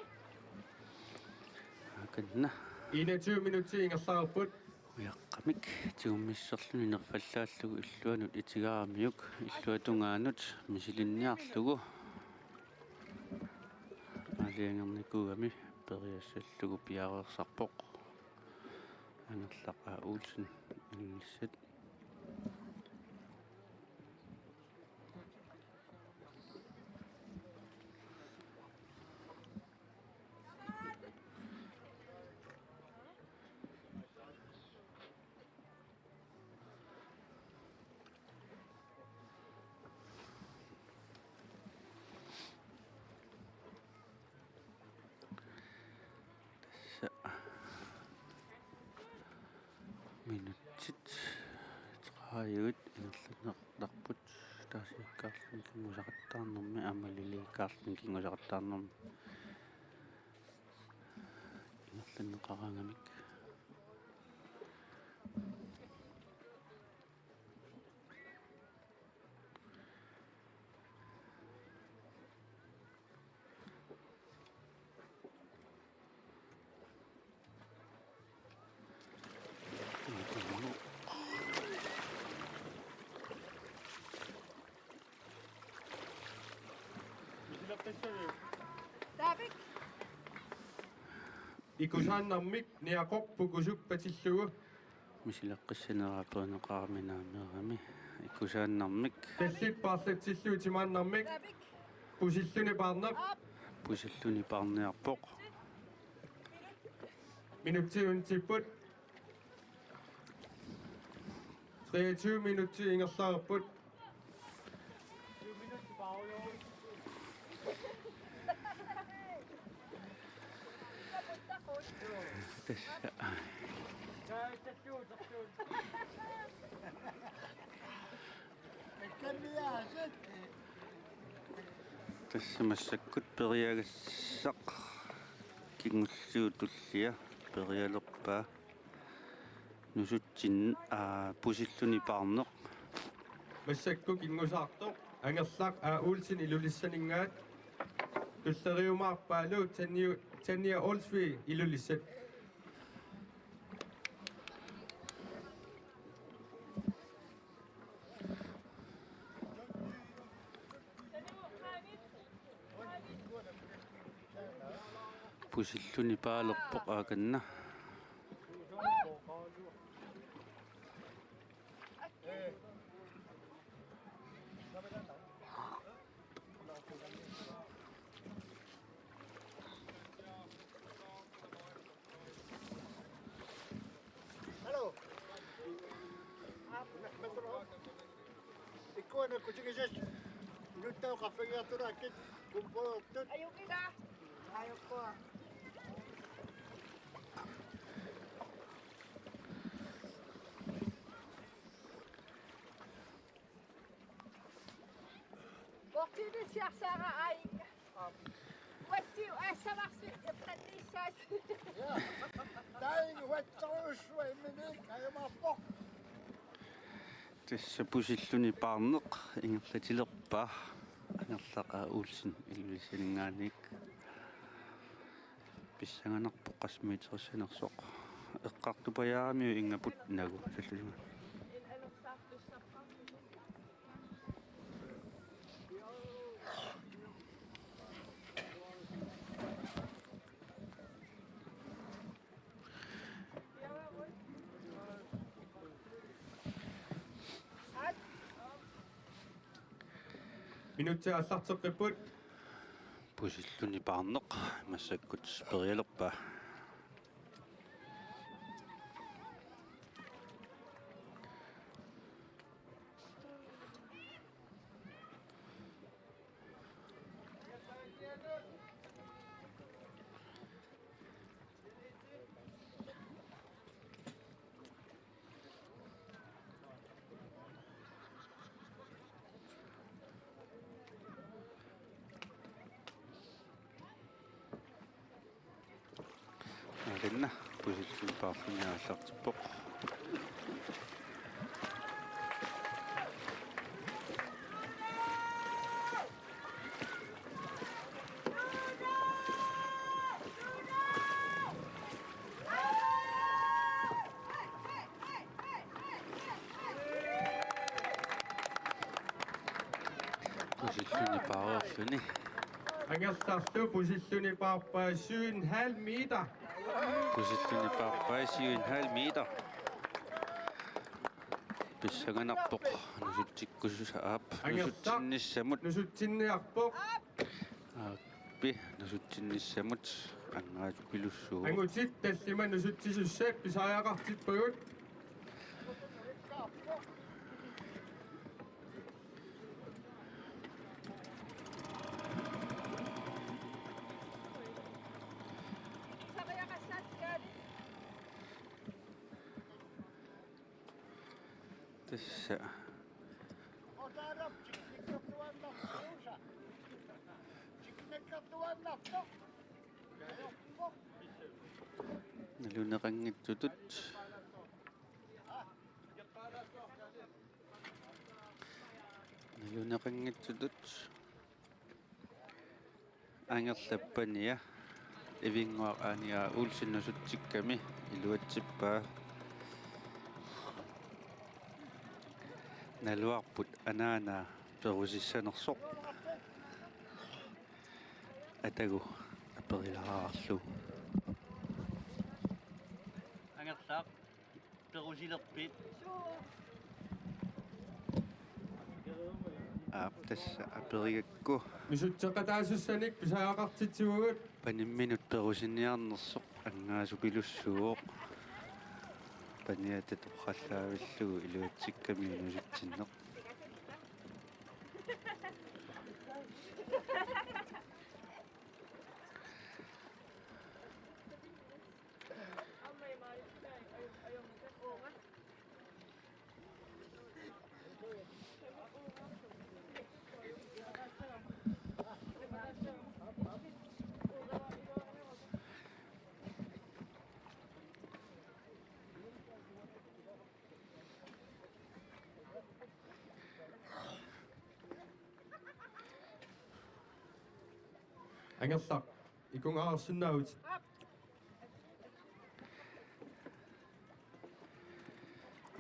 A: аканна
B: 21 minutti ingерлаарпут.
A: уяққамик тигуммиссерлуни нерфаллааллугу иллуанут итигарамиук иллуатунгаанут мисилинниарлугу алиангерникуугами периассаллугу пиареерсарпоқ анерлаqa уулсун иллиссат qaayugut ingerlunertarput taasiakkaarlun kingusaqattaarnermi ammaliliikkaarlun kingusaqattaarnermi ingerluneqarangamik
D: David,
B: Ikusaannarmik niaqorpukusuppatillugu
A: мисилаққиссинерааперинеқарминааmerami иккусааннармик
B: тассиппаарлатсиллуу тимааннармик
D: David,
B: пусиллуни паарнап
A: пусиллуни парниарпоқ
B: минутсиунтиппут 23 минутти ингерлаарпут
E: 2 minutter bagud.
A: тасса
E: Tassuut.
A: тассамассаккут периагассақ кингуллуутуллиа периалерпаа нусутсин пусиллуни парнеқ
B: массакку кингусаартоq ангерлаaq уулсин илулиссанингаат туллериумаарпаалу танниа олсви илулиссат
A: пусиллуни паалерпоқ ааканна
F: Ikuan aku cakap jas, lu tahu kafe yang tu rakit kumpul tu.
D: ayaw kita. Ayaw ko. Bortini siyaksara ay wati asamaksin ipratisas.
F: Ya, tain wat terus way minik ayam apa?
A: тасса пусиллуни парнеқ ингерлатилерпаа ангерлаqa уулсин илулиссанингаанник писсаганарпоқ қасмиитерсанерсоқ эққартупаяарамиу ингапут нагу саллулима
B: минутси аллартеққиппут
A: пусиллуни парнеқ массаккут периалерпаа агенна пусиллуни парфиниааллартиппоқ пусиллуни парерлуни
B: ангерларлу пусиллуни паарпаа 7,5 метр
A: пусиллуни парпаа 7,5 метр писсаганарпоқ нусутсиккусусаап нусутсинниссамут
B: нусутсинниарпоq
A: ааппи нусутсинниссамут ангаатупилуссуу
B: ангутит таллима нусутсисуссаап писааяақартиппагут
A: tässä
F: Ota arap, ciknikka tuan nappuusa. Ciknikka tuan nappu. Nappu.
A: nalunaqanngitsutut angerlappania ivinguaq aaniga uulsinnusuttikkami iluatsippaa naluarput anaana perusissanersoq atagu aperilaarlu
E: Angersaaq perusilerpit
A: tassa aperigakku
B: Misutseqataasussanik pisaaqartitsigugut
A: panimminut perusinniarnersoq angaasupilussuuq paniata toqqallaavillugu iluatsikkami unusutsinneq
B: angerlaq ikungaarsinnaavut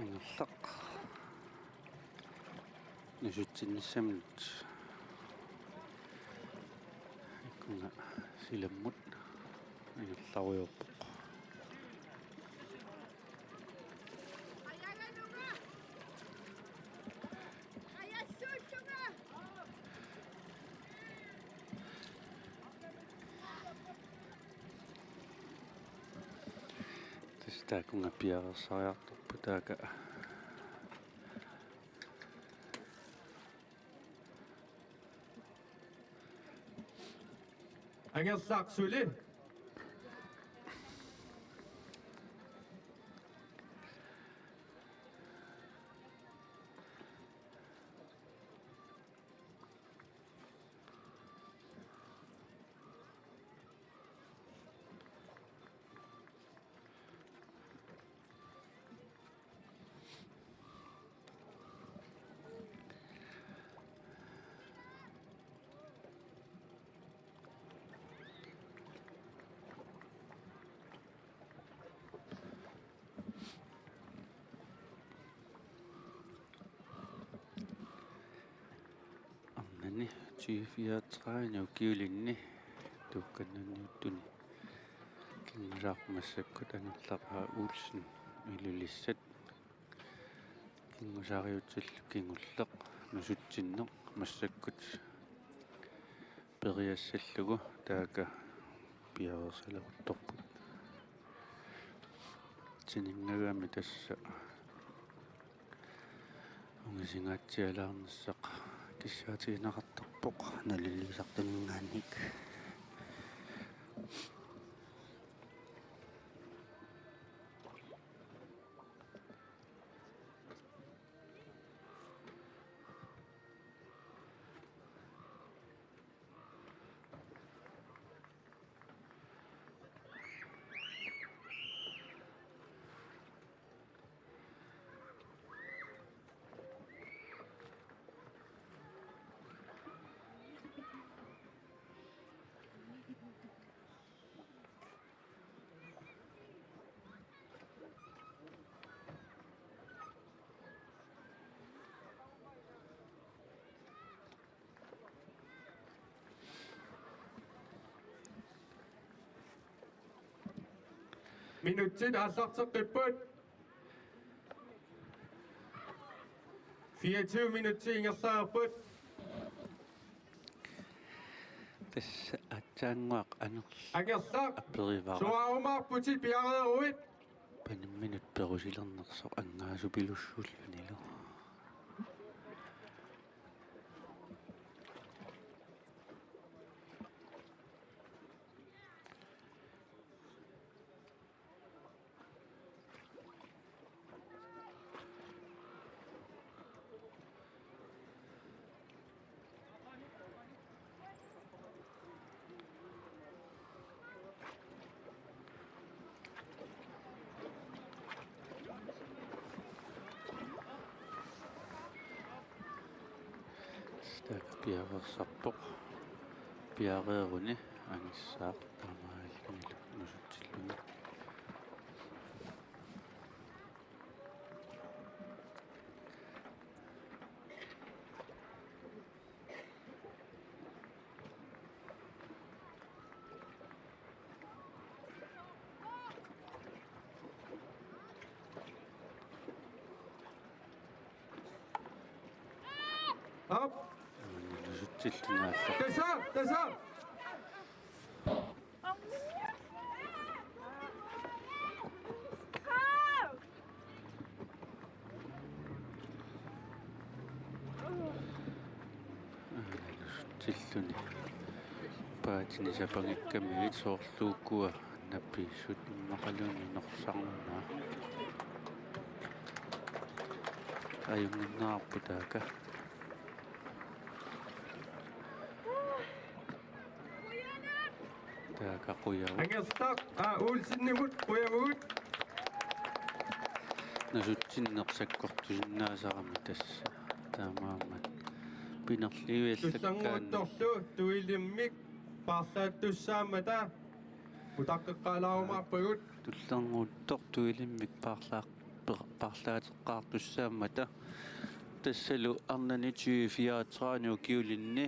A: angerlaq nusutsinnissamut ikkunga silammut angerlaruyorpoq
D: Ayaganunga! Ayassuutsunga!
A: taakunga piarersariartorpu taaka
B: angerlaq suli
A: arnani 2034 kiulinni tuukkannanniuttuni kingusaarmassakkut angerlaqaa uulsin ilulissat kingusaariutsillu kingulleq nusutsinneq massakkut periassallugu taaka piarersalequttorput sininnagaami tassa ungisingaatsialaarnersaq киссаатигинақартарпоқ налилисартангааник
B: minutsit аллартеққиппут 24 minutsi ingерлаарпут
A: тасса атсаангуақ
B: анерлақ
A: аперивара
B: суаарумаарпути пиарееруит
A: панимминут перусилернерсоқ ангаасупилуссууллунилу piaqersarpoq piaqeeruni angissaaq taamaallimilu nusutilluni
B: Up.
A: nusutillunaallar
B: That's up. That's up.
A: nusutilluni paatini sapangikkamigit soorluukkua nappiissut immaqaluni norsarnunaa ajunginnaarpu taaka taakaquyaru
B: Angersaq. Uulsinnimut quyamugut.
A: nasutsinnersakkortusinnaasarami tassa taamaammat pinerliuiallakkaan
B: Tussanguuttorlu tuilimmik parsaattussaamata utaqqeqqaalaarumaarpagut
A: tullernguttor tuilimmik parlaateqqaartussaamata tassalu arnani 24 kiulinni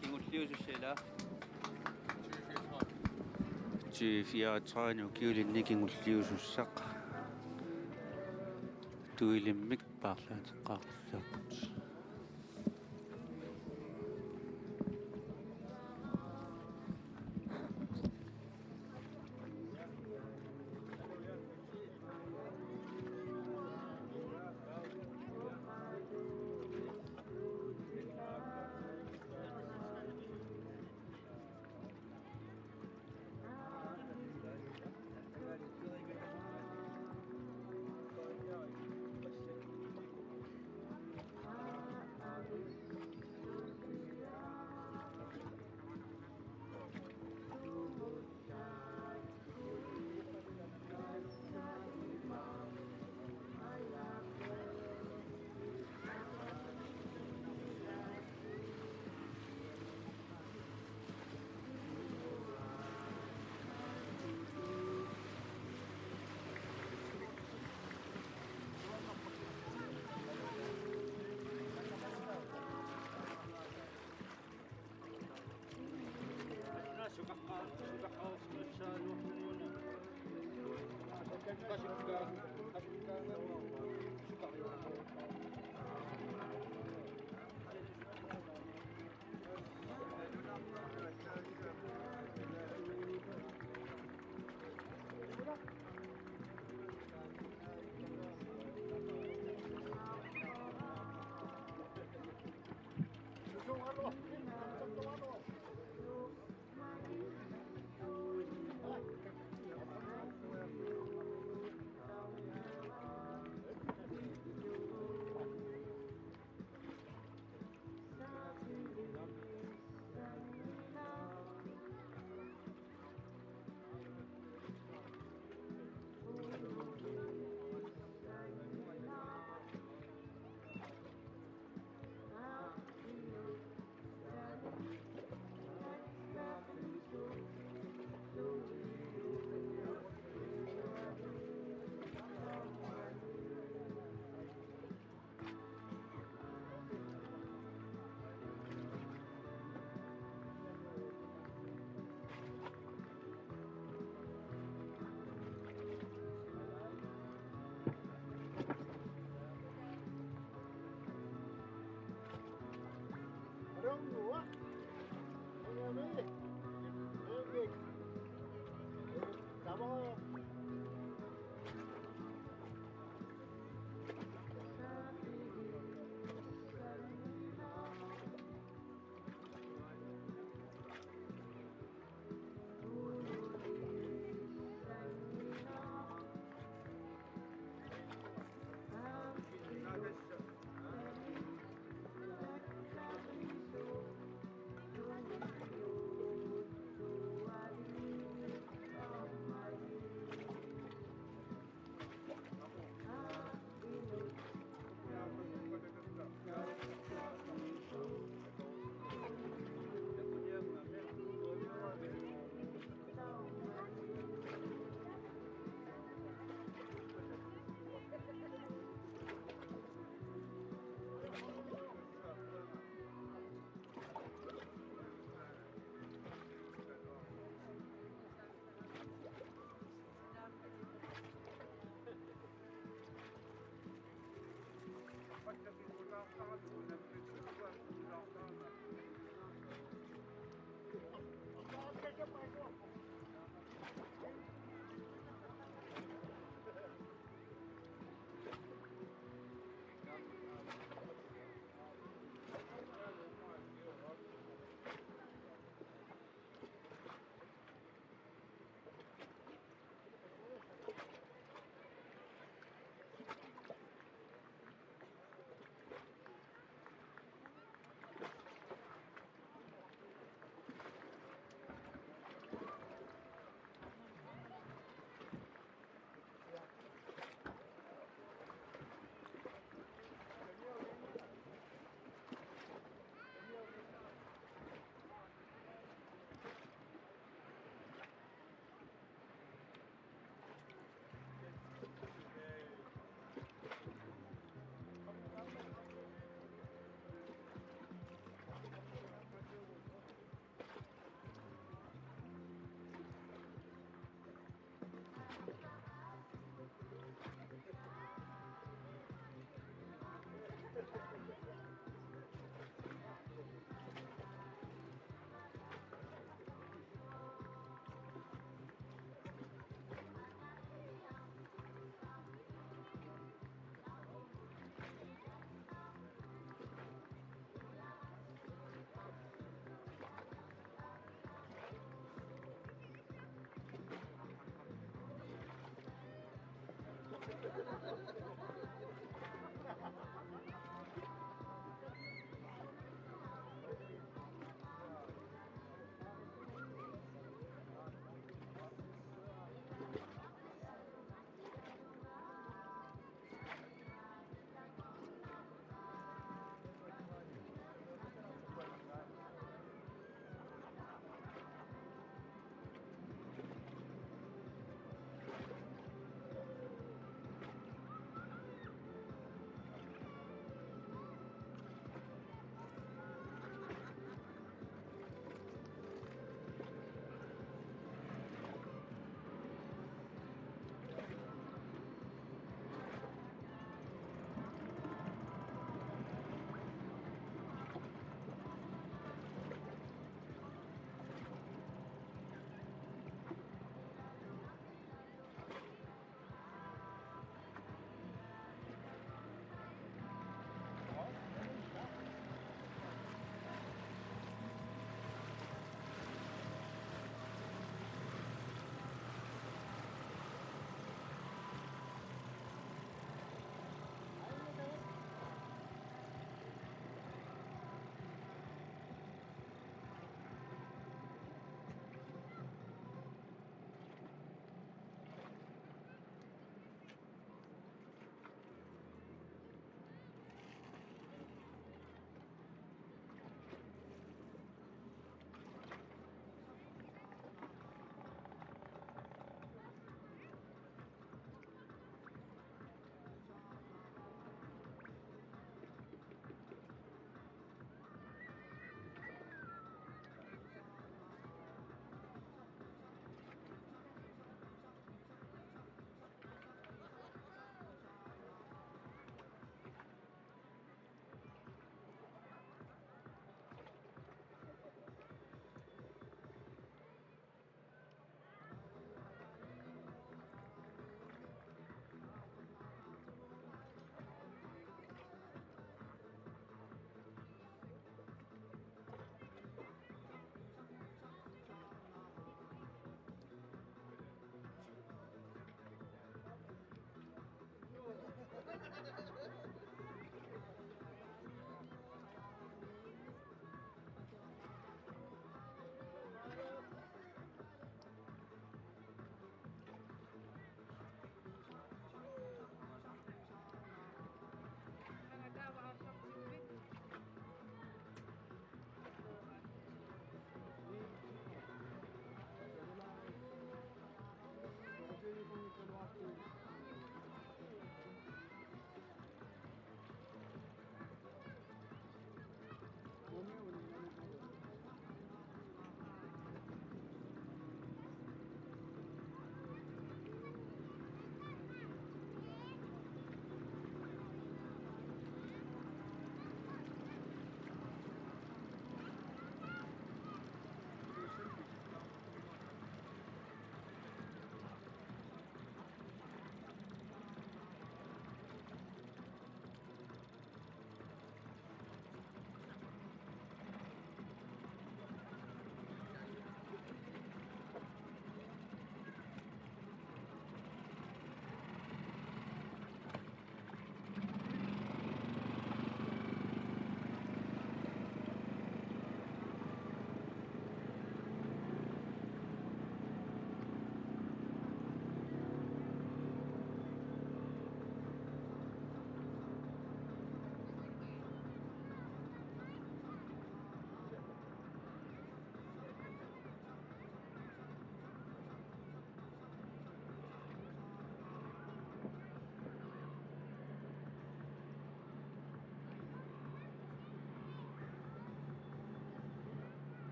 A: kingulliusussala 24 kiulinni kingulliusussaq tuilimmik parlaateqqaartussaamut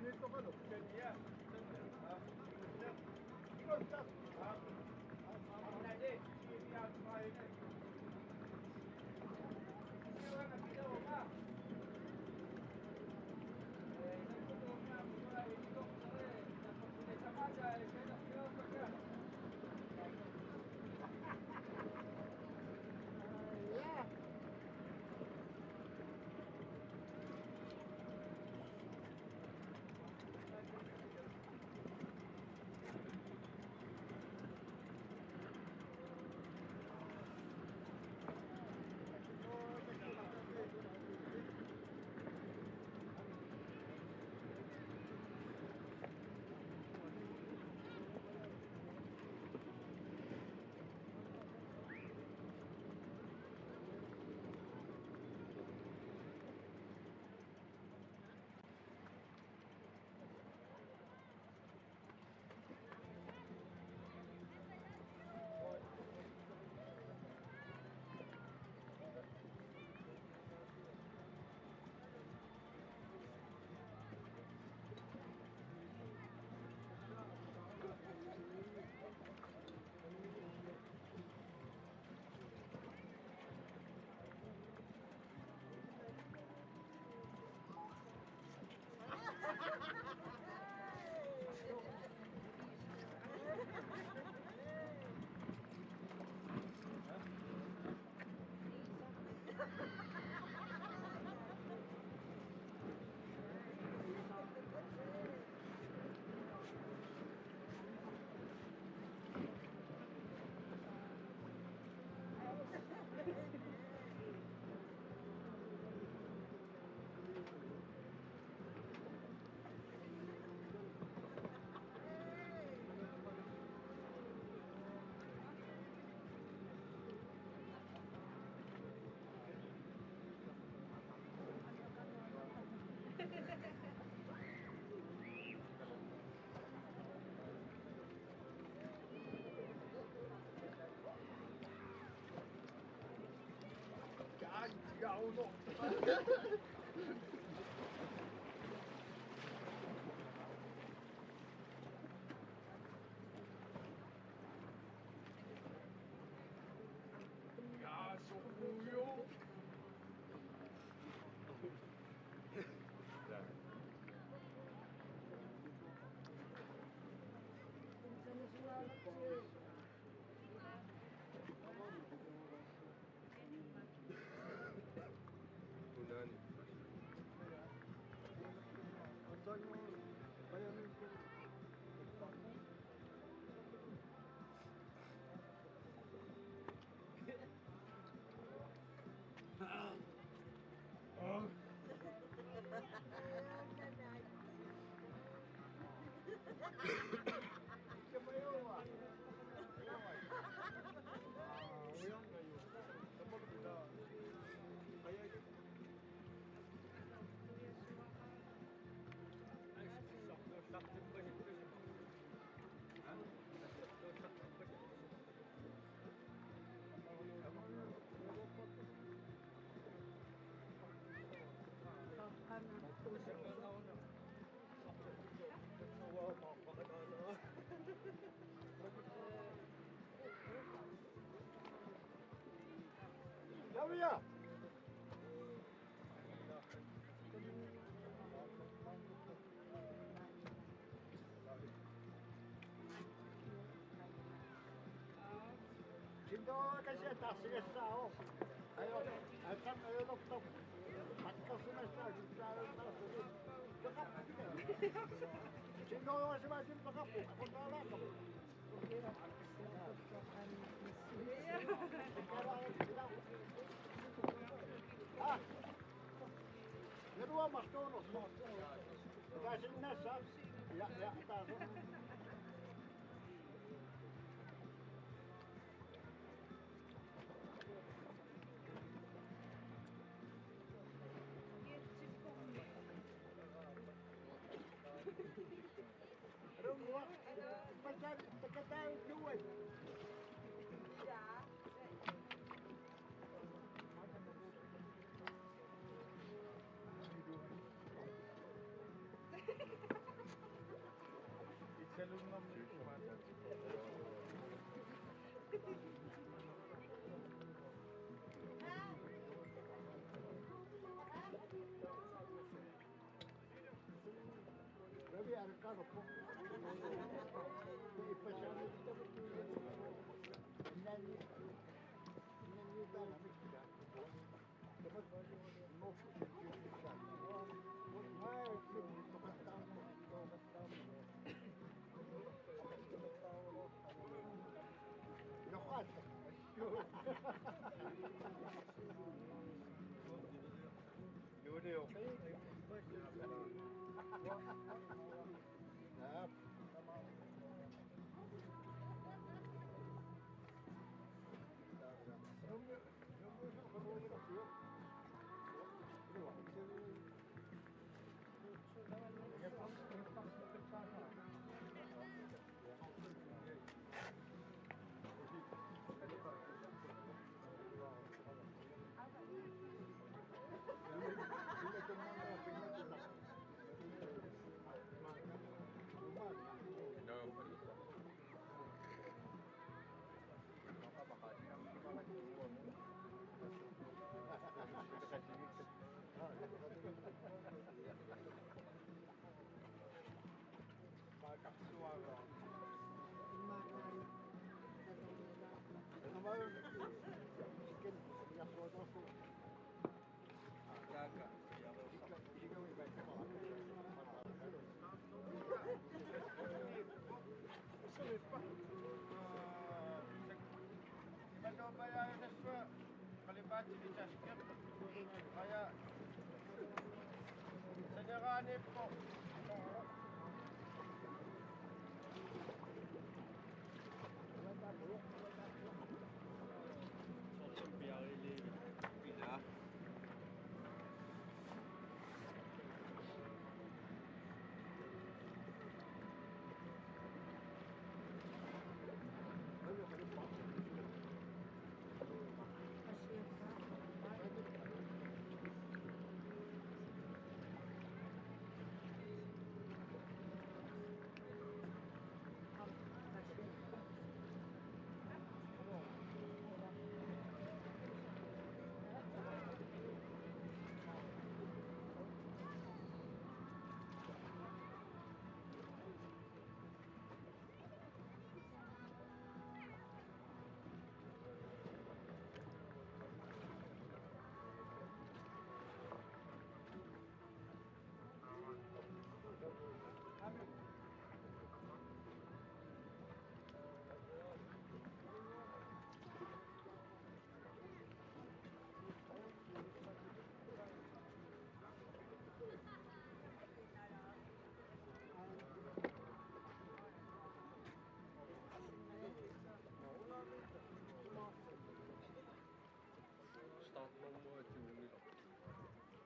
F: Ganito ka, no? Ikot ka. Yauno. Ya, sokuyor. Unani. Yavruya. Şimdi o kaşıya tahsil o. Ayo, erken öyle nokta. Hakkasına sağ, güçlerine sağ. Bakap. Şimdi o başıma şimdi bakap. Onlarla bakap. Ah, kedua mas tono. Kasih nasa, ya tahu. Rumah, macam terkata dua. Ya. Revia al carro, po. Y pues ya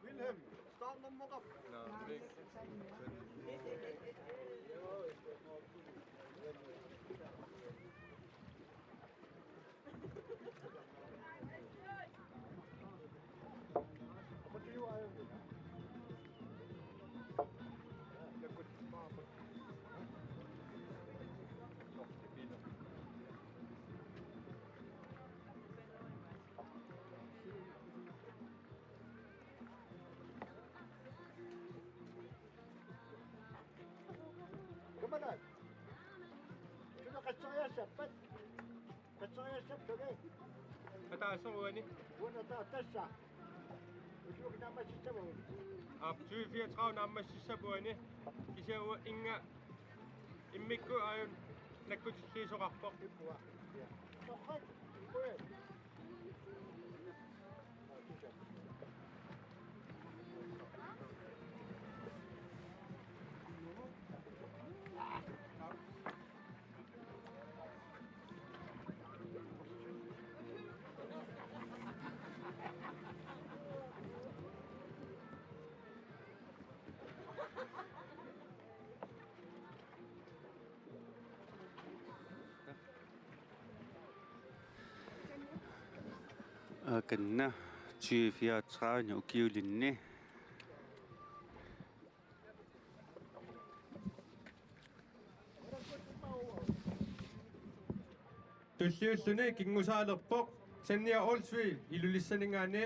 F: Wilhelm, start nummer op. Wat doe je eigenlijk? Ja, goed. Kemana? Sudah kacau ya siapa? Kacau ya siapa lagi?
B: Kata so ni.
F: Bukan tak tasah. Usul kita masih siapa?
B: Ab 34 namma sissabuani. Kisiawa inga immikku ayun nakkutisliisoqarpoq.
F: Ibuah. Ya. Sokat. Ibuah.
A: Akanna 34 ukiulinni
B: Tulliulluni kingusaalerpoq sannia Olsvi ilulissaningaani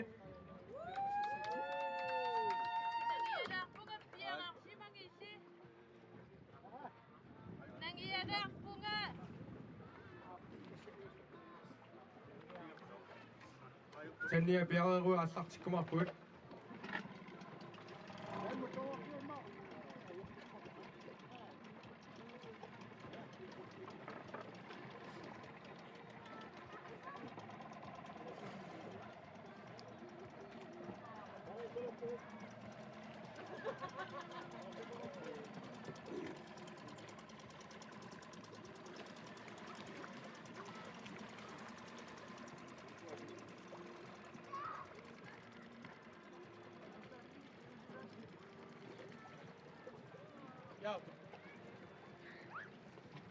B: sannia piareru аллартиккумарпут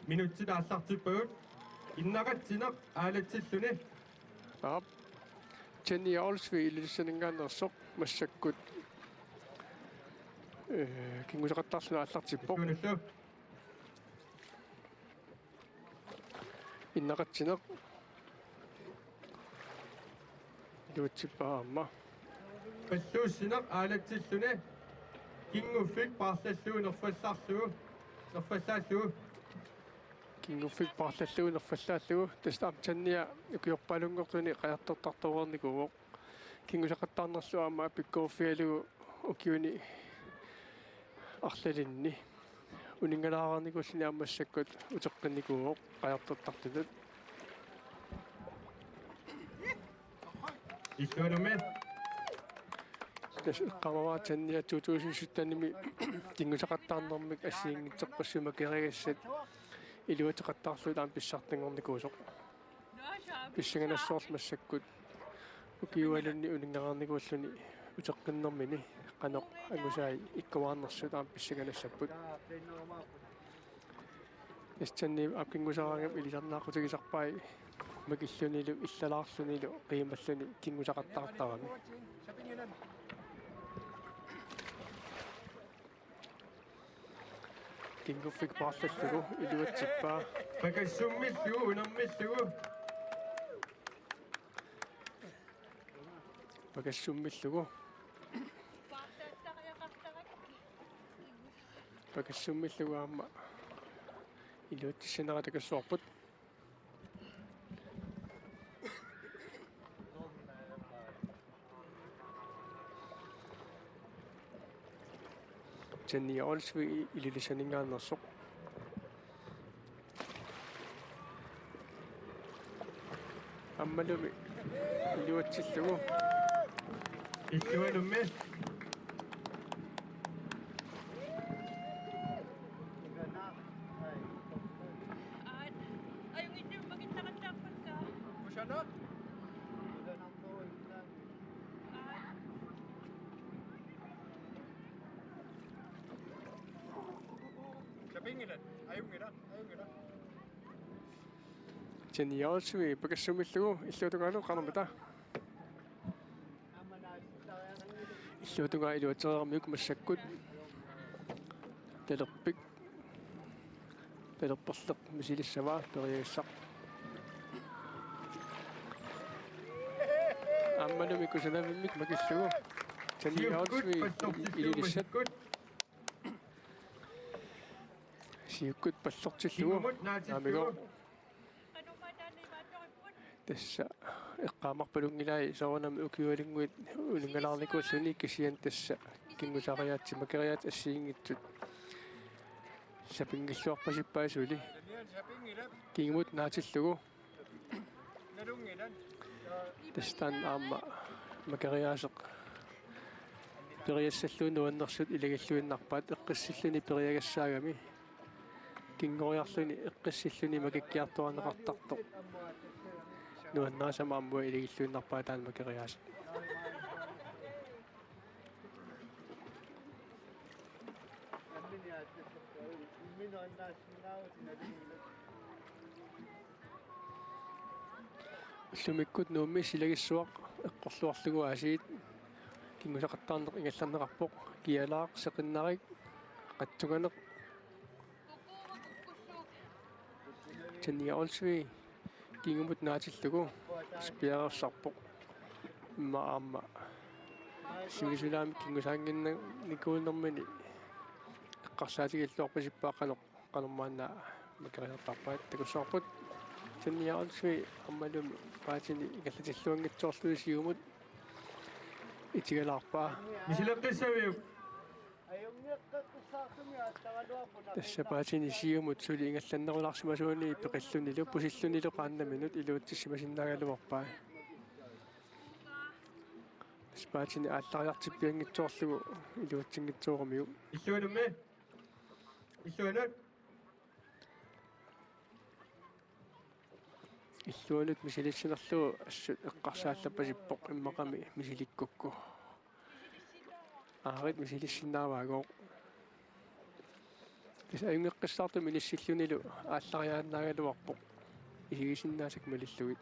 B: минутсит аллартиппагут иннагатсинақ аалатсиллуни
G: Ап. Jenny Olsvi илисэнингаанерсоқ массаккут кингусақаттарсуна аллартиппоқ
B: кунуллу
G: иннақатсинеқ дуутсиппаама
B: паллууссинақ аалатсиллуни кингуффик паарлаллуу нерфаллаарлуу
G: кингуффик паарлаллуу нерфаллааллуу тастаам танниа укиорпалунгортуни қаяртортартуорникуоқ кингусақаттаарнерлу аама апиккооффиалугу укиуни арлалинни унингалаарникуллини аамассаккут утеққинникуоқ қаяртортартутут
B: иккуануми
G: тас қамаваа танниа 2017-ними кингусақаттаарнэрмик ассиингитсеққассума керигассат илуатеқаттаарлу таам писсартангорникуусоқ писсаганассоорл массаккут укиуалунни унингарникууллуни утеққиннэрмини қаноқ агусаи иккаваарнерсу таам писсаганассаппут эстэнни апкингусаарагап илисарнаақутигисарпай макиллунилу иллалаарлунилу қиималлуни кингусақаттаартарами кингуффик паарлаллугу илуатсиппаа
B: пакассуммиллугу унэрмиллугу
G: пакассуммиллугу пакассуммиллугу аама илуатсинератакассуарпут Jenny Olsvi илилисанингааннерсоқ аммалуми илуатсиллугу
B: иккуанумми
G: Jenny Olsvi пакассумиллугу иллуутугаалу қарнамата иллуутугаа илуатерермиук массаккут талерпик талерперлеқ мисилиссаваа периассақ аммалуми кусанавиммик макиллугу Jenny Olsvi илилиссат сиуккут паллортиллугу аамиго тасса эққаамарпалунгилаи саунами укиуалингуит улингалаарникууллуни кисиан тасса кингусариаатси макериаат ассиингитсут сапингиллуарпасиппаасули кингмут наатиллугу тастан аама макериаасеқ периассаллуну аннерсут илагаллуиннарпаат эққиссиллуни периагассаагами кингориарлуни эққиссиллуни макиккиартуарнеқартартоқ нуаннаасама аммуа илагиллуиннарпаа таан макериаас уллумиккут нуумми силагиссуақ эққорлуарлугу аасиит кингусақаттаарнеқ ингалларнеқарпоқ киалаақ сеқиннарик qattuganeq Jenny Olsvi кингумут наатиллугу спиарерсарпоқ иммаама сигисулаами кингусаангинна никууннэрмани эққарсаатигиллуарпасиппааққано канормаанаа макериартарпаат такуссаарпут санниаалсуи аммалуми паатини игаллатиллуангитсоорлуисиумут итигалаарпаа
B: Мисилеққиссавиу.
G: тасса паатини сиумут сули ингалланнерулаарсимасууни пеқиллунилу пусиллунилу qaannamинут илуутсиссимасиннаагалуарпаа спаатини ааллариартиппиангитсоорлугу илуутсингитсоормиу
B: Иллуанумми. Иллуанут.
G: иллуанут мисилиссинерлугу ассут эққарсааллаппасиппоқ иммақами мисиликкукку аарит мисилиссиннааваагоо кис аюнгеққиссаарту миниссиллунилу ааллариааннаагалуарпоқ игисиннаасак малиллугит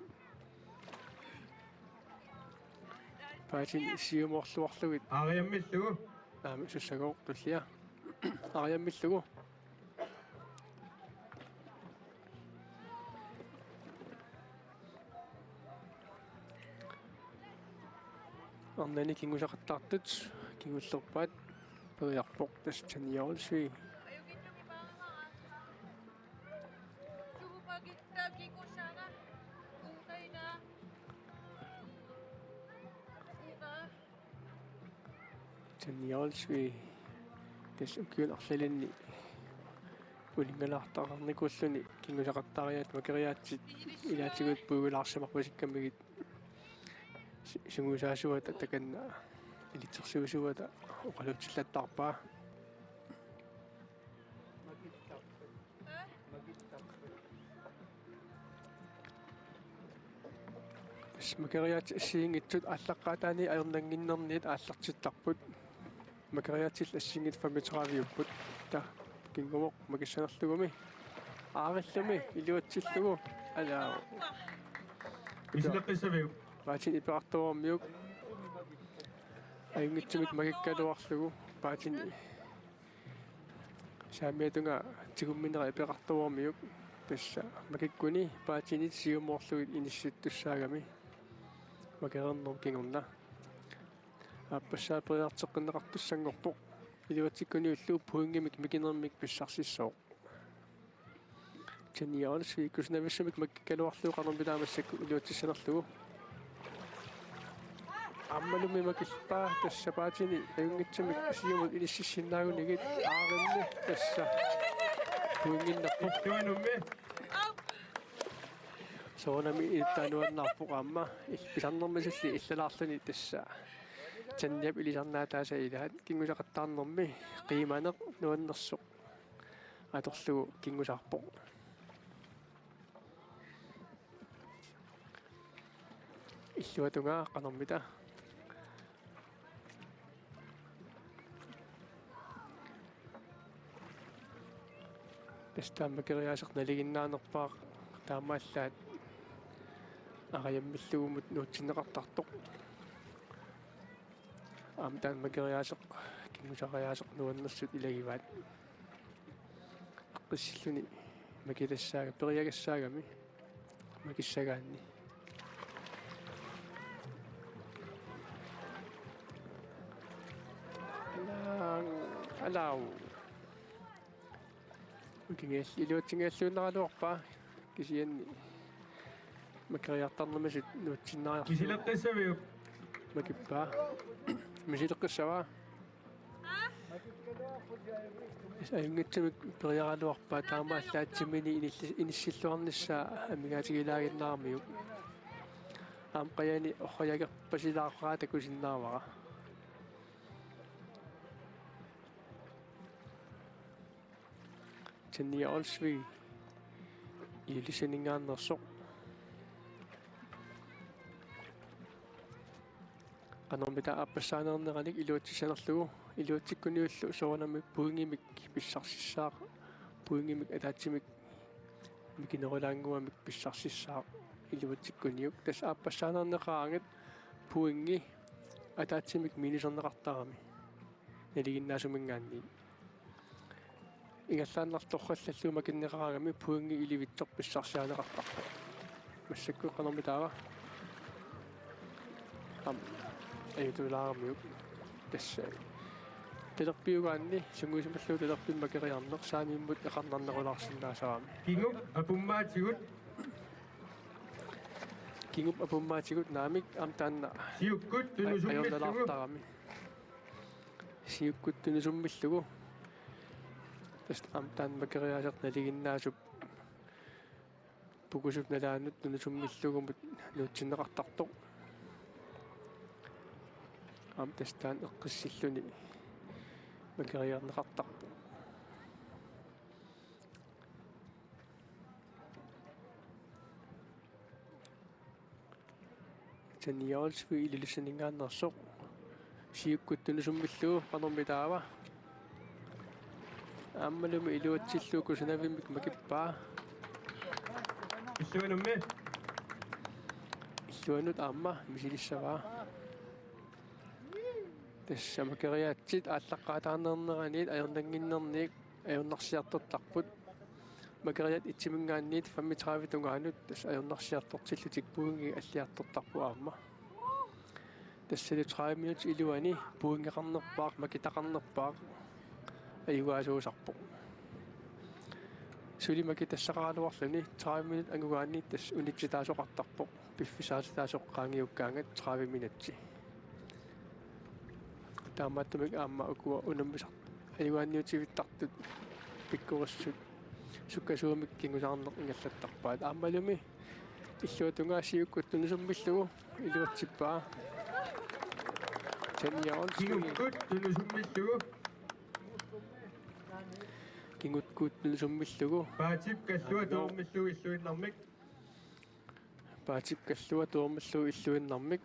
G: паатин сиумоорлуарлугит
B: Аариаммиллугу.
G: аами суссагоо туллиа ариаммиллугу арнани кингусақаттартут кингуллерпаат периарпоқ тассаниорсуи
C: Ayuginlumi mga Sumupagitagi ko sana. Ukay na. Uka.
G: таниорсуи тас укиуларлалинни улингалаартаарникууллуни кингусақаттариаат макериаатсит илаатигут пуугулаарсамарпасиккаммигит сунгусаасуата таканна илитсерсуусуата оқалутсиллаттарпаа тас макериаат ассиингитсут ааллаққаатаани аернангиннерниит ааллартиттарпут макериаатил ассиингит фамитраавиуппут та кингумоқ макиссанерлугуми аариллуми илуатсиллугу алаа
B: Мисилеққиссавиу.
G: паатин ипеқартуармиук аюнгитсумик магиккалуарлугу паатин саамиатунга тигумминера ипеқартуармиук тасса макиккуни паатинит сиумоорлугит инисситтуссаагами макерернер кингорна аппассаа приартеққиннеқартуссангорпоқ илуатсиккуни уллуу пуингимик микинермик писсарсиссоо таниорсуи куснависсамик макиккалуарлугу қарнерпилаамассакку илуатсиссанерлугу аммалуми макилпаа тасса паатини аюнгитсумик сиумут илиссиссиннаагунигит ааринни тасса пуингиннерпоқ
B: Иллуанумми.
G: соонами иттаануаннаарпоқ аама писарнермасалли иллалаарлани тасса танниап илисарнаатааса илаат кингусақаттаарнерми қиманеқ нуаннерсоқ аторлугу кингусаарпоқ иллуатунгаа қанермита тастааммакериаасеқ налигиннаанерпаа таамааллаат ариаммиллугумут нуутсинеқартартоқ амтан макериаасеқ кингусариаасеқ нуаннерсут илагиваат аққиссиллуни макилассаага периагассаагами макиссагаанни алау укингээс илуатсингааллууннералуарпаа кисианни макериартарнермасут нуутсиннариар
B: Мисилеққиссавиу.
G: макиппаа мисилеққиссаваа аюнгитсамик периаралуарпаа таамааллаатсимини иниссиллуарниссаа амигаатигилаагиннаармиук аам қаяни орхаягерпасилаарфаа такусиннаавара таниорсуи илисанингааннерсоқ канормита аппассаанернераник илуатсисанерлугу илуатсиккуниуллу соонами пуингимик писсарсиссаа пуингимик атаатсимик микинерулаангуамик писсарсиссаа илуатсиккуниук тас аппассаанернеқаангат пуинги атаатсимик минисернеқартарами налигиннаасумингаанни игаллааннарторхаллаллума киннеқараагами пуинги иливитсор писсарсианеқартарпа массакку канамитаава аютулаармиук тасса телерпиугаанни сунгуисималлуу телерпимма кериарнеқ саамииммут эқарнарнерулаарсинаасаами
B: Kingup apummaatigut
G: кингуп апуммаатигут наамик амтаанна
B: siukkut tunusummissugu
G: аюрналаартарами сиуккут тунусуммиллугу таст амтаан макериаасеқ налигиннаасуп пукусуп налаанут тунусуммиллугумут нуутсиннеқартартоқ амтастаан эққиссиллуни макериарнеқартарпу таниаалсви илилиссанингааннерсоқ сиуккут тунусуммиллугу qanэрмитаава аммалуми илуатсиллуу кусунавиммик макиппаа
B: issuanumme
G: иллуанут аама мисилиссаваа тасса макериаатсит ааллаққаатаарнернераниит аернангиннерниик аюрнарсиартоттарпут макериаат итсимингаанниит 35 тунгаанут тас аюрнарсиартортиллутик пуунги аллиартортарпу аама тассали 30 минут илуани пуунгеқарнерпаақ макитақарнерпаақ аюгаасуусарпо сули макитассақаалуарлуни 30 минут ангугаанни тас унитситаасоқартарпо пиффисааситаасоққаангиуккаангат 30 минутси таамааттумик аама укуа унаммисар аюгаанниутивиттартут пиккориссут суккасуумик кингусаарнеқ ингаллаттарпаат аамалуми иллуатунгаасиуккут тунусуммиллугу илуатсиппаа таниаон
B: kingukkut tunusummissugu
G: кингуткуут тунусуммиллугу
B: paatip kallua tuummillugu illuinnarmik
G: паатип каллуа туормаллуу иллуиннармик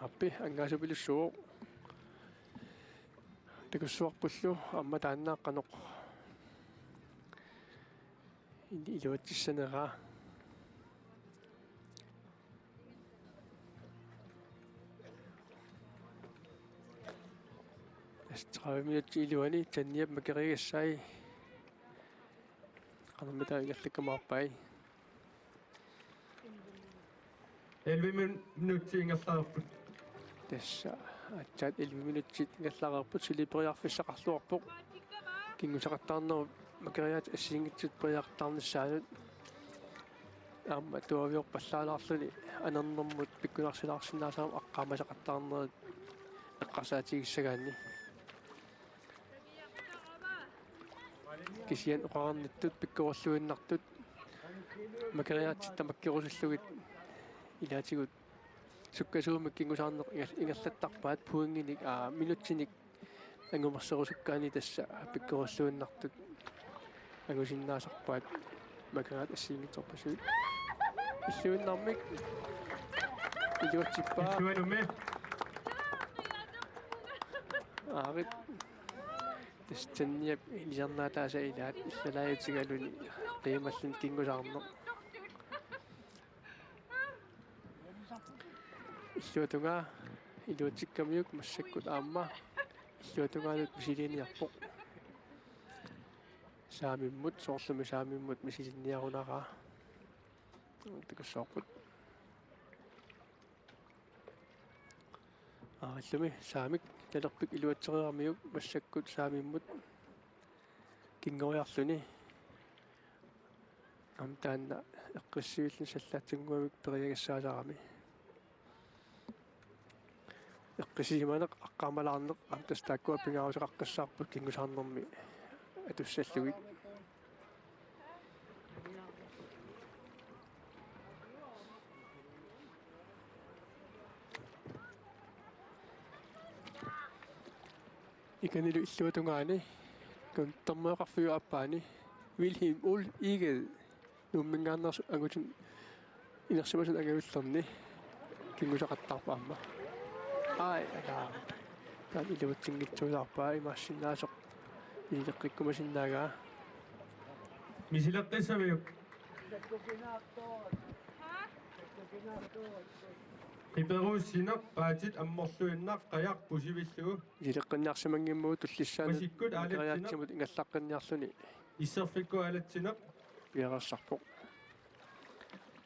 G: аппи ангаасупилуссуу такуссуарпуллу амма тааннааққаноқ илуатсиссанераа астравимиут илуани танниап макеригассаи qanэрмитаа игаллаккамаарпай
B: 11 minuutti ingerlaarput
G: тасса атсаат 11 минутсит игаллаарерпут силипериарфиссақарлуарпоқ кингусақаттаарнеру макериаат ассиингитсут периартаарниссаанут аама туавиор паллаалаарлуни анернэрмут пиккунарсилаарсинаасаама аққаамасақаттаарнерит эққарсаатигиссагаанни кисиан оқарнаттут пиккоруллуиннартут макериаатсит тамаккерусуллугит илаатигут суккасуумик кингусаарнеқ ингерлаттарпаат пуингиник минутсиник ангумерсерусуккаани тасса пиккоруллуиннартут ангусиннаасарпаат макериаат ассиингитсорпасуут иллуиннармик илуатсиппаа
B: issuanumme
G: аарит тастанниап илиарнаатааса илаат иллалааютигалуни қиималлун кингусаарнеқ иллуатунгаа илуатиккамиук массаккут аама иллуатунгаанут мисилиниарпоқ saamimut soorsumi saamimut misilinniarunaraa такассоорпут ааллуми saamik талерпик илуатсериармиук массаккут saamimut кингориарлуни амтаанна эққиссивиллун саллаатсингуамик периагассаасарами эққисиманеқ аққамалаарнеқ амтастааккуа пингаусеқаққассаарпут кингусаарнэрми атуссаллугит иканилу иллуатунгаани кун томмеқарфиу аппаани Wilhelm Ul игэл нуммингааннерс агутун инерсимасун агавиллерни кингусақаттарпаама ай ага тан илуатсингитсуулаарпаа имаассиннаасоқ илеққиккумасиннаагаа
B: misileqqissaviuk qiperuussineq paatit ammorluinneq qajaq pusivillugu
G: илеққинниарсимангиммуу туллиссаанут
B: Passikut aalatsinaq
G: реакциамут ингаллаққинниарлуни
B: isserfikku alatsineq
G: виарассарпоқ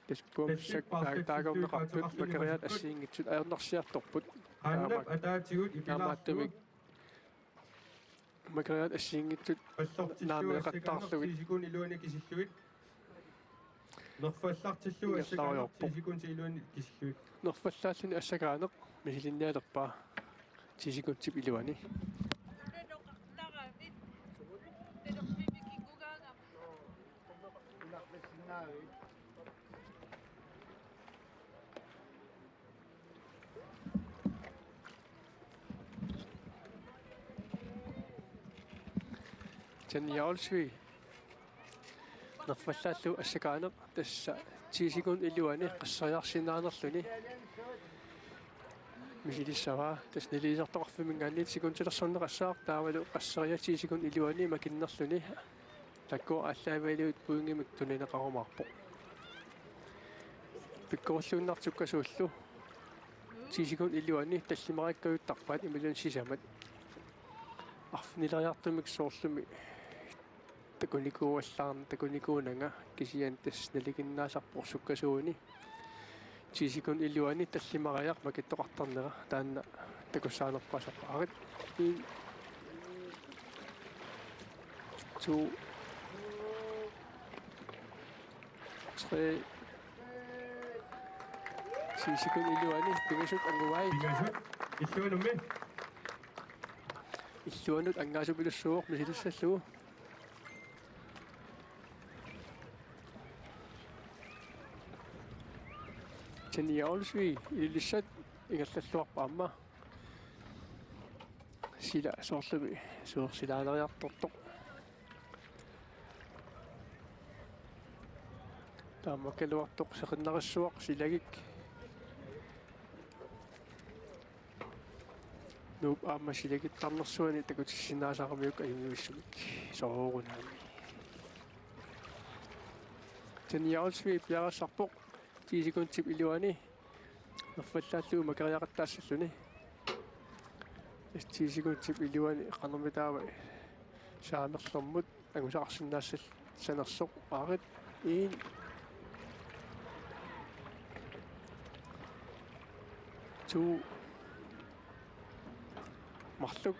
G: тасуккуамсак таагорнеқарпут макериат ассиингитсут аернарсиарторпут
B: Qannap ataatigut
G: таамааттамик
B: ipilaarsugut
G: макериат ассиингитсут
B: allortilluassiqqannertisikun iluani kisilluit nerfallartillu assaqanertisikun iluani kisilluit
G: нерфаллааллуни ассакаанеқ мисилинниалерпаа тисикутсип илуани тэньяолсви нерфаллааллу ассакаанеқ тасса тисикун илуани qassariarsinaanerluni мисилиссаваа тас нилиисартоқарфимингаанни сикунтилерсорнеқассаақ таавалу qassariatисикун илуани макиннерлуни такко аллаавалуут пуингимик тунинеқарумаарпо пиккоруллууннартуккасууллу тисикун илуани таллимараккаюттарпаат ималун сисамат арфнилериартумик соорлуми такуникууаллаарна такуникуунага кисиан тас налигиннаасарпор суккасууни тисикун илуани таллимариақ макиттоқартарнера таанна такуссаанерпасақарит ин ту tre тисикун илуани пигасут ангуай
B: pingasut illuanummi
G: иллуанут ангаасупилуссууор мисилиссаллугу тэньяолсви илиссат игаллаллуарпа амма сила соорлуми суорсилаанериарторто таамаккалуартоқ сеқиннариссуақ силагик нуп аама силагиттарнерсуани такутиссинаасарамиук аюнгивиссумик сооруунаами тэньяолсви пиарассарпоқ тисикунтип илуани нерфаллааллуу макериақаттаассаллуни тисикунтип илуани қанермитаава саамерлэрмут агусаарсиннаассал санерсоқ аарит ин ту марлук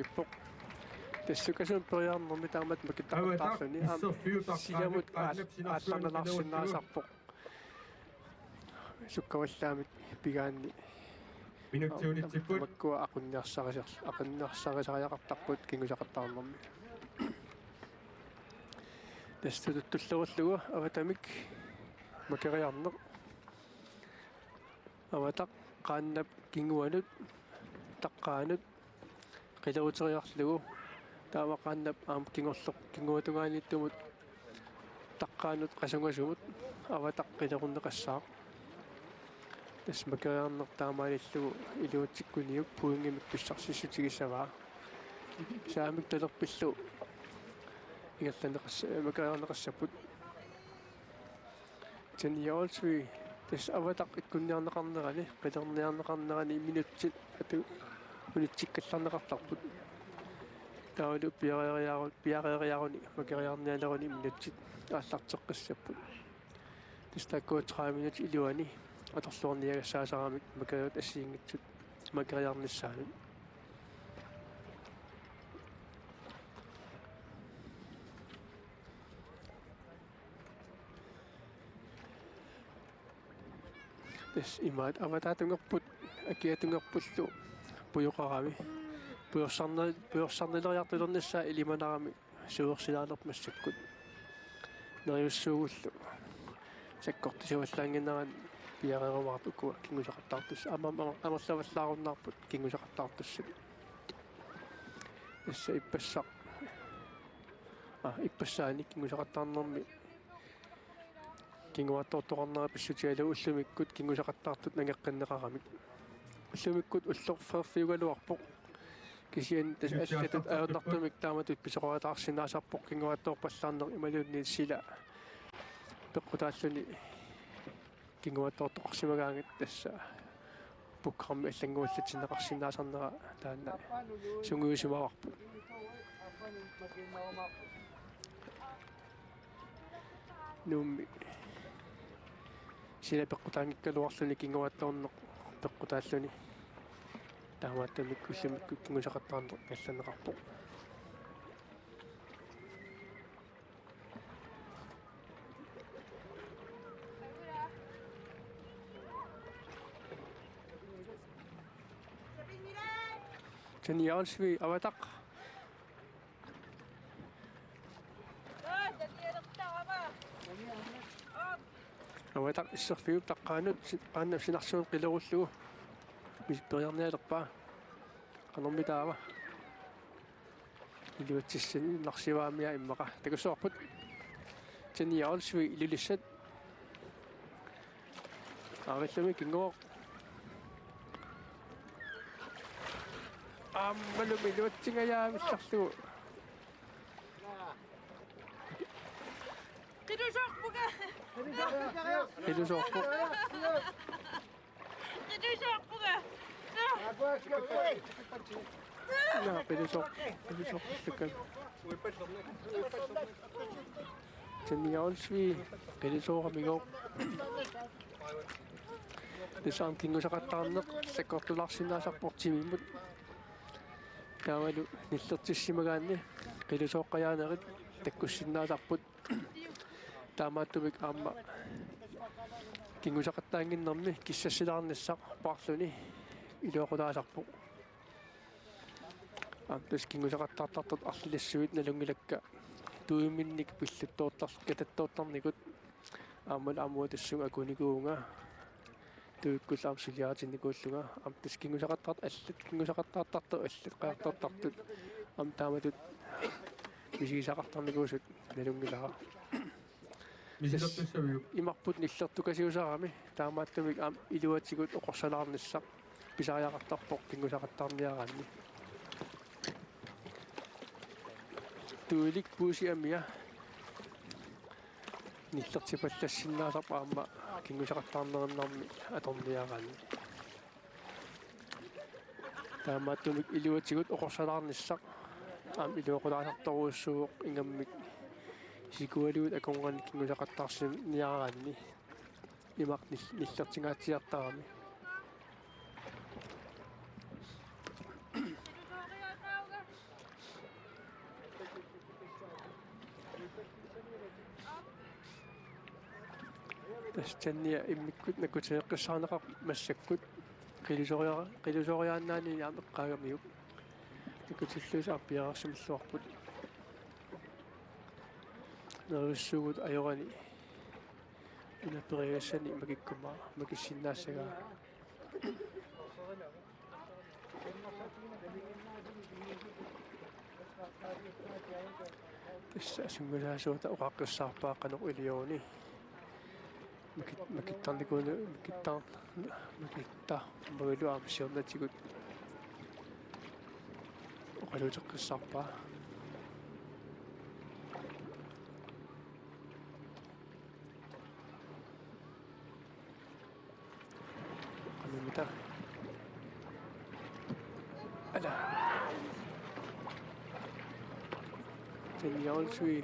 G: иппоқ тассукасуун периарнэрми таамат макиттақартаарлуни силамут аалларналарсинаасарпоқ суккаваллаамит пигаанни
B: minuttiunitsiput
G: маккуа ақунниарсарисариақартарпут кингусақартаарнэрми тассутуттуллеруллугу аватамик макериарнеқ аватақ qaannap кингуанут таққаанут қилерутериарлугу таама qaannap аам кингорлоқ кингуатугааниттумут таққаанут қасунгасумут аватақ қилеруннеқассаа тас макериарнеқ таамаалиллугу илуутсиккуниук пуингимик писсарсиссутигиссаваа саамик талерпиллу игалланеқас макериарнеқассаппут тэньяолсви тас аватақ иккунниарнеқарнерани қилерниарнеқарнерани минутсит ату унитсиккалларнеқартарпут таалу пиарериаруни макериарниалеруни минутсит ааллартеққиссаппут тас таккуут 30 минут илуани аторлуорниагассаасарамик макериут ассиингитсут макериарниссаанут тас имаат аватаатунгерпут акиатунгерпуллу пуйоқарами пуйорсарнелериартулернissaа илиманарами суерсилаалерпмассаккут нериуссуугуллу саккортисуаллаангинеран пиарерумартуккуа кингусақартаартус амерлаваллааруннаарпут кингусақартаартуссут тасса иппассаани кингусақартаарнерми кингуаттортоқарнера писсутиалу уллумиккут кингусақартаартут нагеққиннеқарамик уллумиккут уллорферфиугалуарпоқ кисиан тас аллатут аернартумик тааматут писоқоратаарсинаасарпоқ кингуатторпаллаарнер ималуунни сила пеққутааллуни кингуаттортоқарсимагаангат тасса пуккарми аллангууллатинеқарсинаасарнера таанна сунгуусимаварпут нумми sila peqqutaangikkaluarluni kinguattaorneq peqqutaalluni taamaattamik ullamikku kingusaqattaarneq kallanneqarpoq Taniarsvi avataq avataq isserfiup taqqaanut qaannap sinarsuun qilerullugu misperiarnialerpaa qanermi taava iluatsissani narsivaamia immaqa takusoorput Taniarsvi ilulissat aavallami kinguoq ammalumi iluatsingayaamissarlugu
C: Qidusorpuga
G: ilusoorpu
C: Qidusorpuga
G: naa qilusoorpukkan Taniarsvi qilusooramigooq Tisaan kingusaqattaarneq sakkortularsinnaasarportimimmut taavalu nillertissimagaanni qilusooqqajaanerit takkussinnaasarput taamaattumik aamma kingusaqattaanginnermi kissassilaarnissaq paarluni iluoqulaasarpu aamtas kingusaqattaartartat arlilassuit nalungilakka tuiminnik pilluttoortarkatattoortarnikut aammal amuatussuga akunikuunga tuikkullaam suliaatinnikuulluga aamtas kingusaqattaart allat kingusaqattaartartu allat qaartortartut aam taamatut misigisaqartarnikuusut nalungilaqa
B: Misilortussaviup
G: imarput nillertukasiusarami taamaattumik aam iluatigut oqorsalaarnissaq pisariaqartarpoq kingusaqattarniaraanni tuilik puusiamia nillertipallassinnaasarpa aamma kingusaqattarnernermi atorniaraanni taamaattumik iluatigut oqorsalaarnissaq aam iluoqulaasartoruussuuq ingammik sikualuut akonganni kingusaqattaarniaraanni imaq nillertingaatiartarami Tasjannia immikkut nakutineqqissaaneqaq massakkut qilusoriaannaani yaameqqaagamiuk nakutilluusa appiararsimilluarput nerussugut ajorani unaperigassani makikkumaa makissinnaassagaa tassa asungulaasuuta uqaqqissaarpaaqanoq ilioni makittarnikuunu makittaa magalu aamsiornatigut oqaluuteqqissarpaa qamimita ala Taniarsvi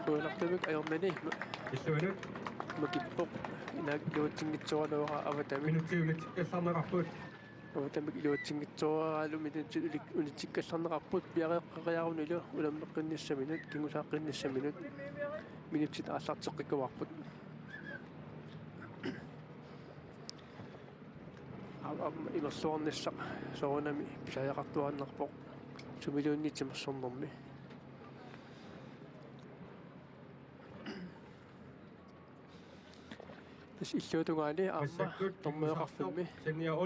G: kuunartamik ajornani
B: issuanut
G: makippoq inaagiluutsingitsuarnuara avatami
B: minutiunit kallarneqarput
G: avatami iluutsingitsuaraalu minutut unitsikkallarneqarput piareeqqariarunilu ulammeqqinnissaminut kingusaaqqinnисsaminut minutsit aallarteqqikuarput imersuarnissaq soorunami pisajaqartuaannerpoq sumiluunnitsimersornermi tas illuutungaani aamma tormeeqarfimmi
B: Taniaol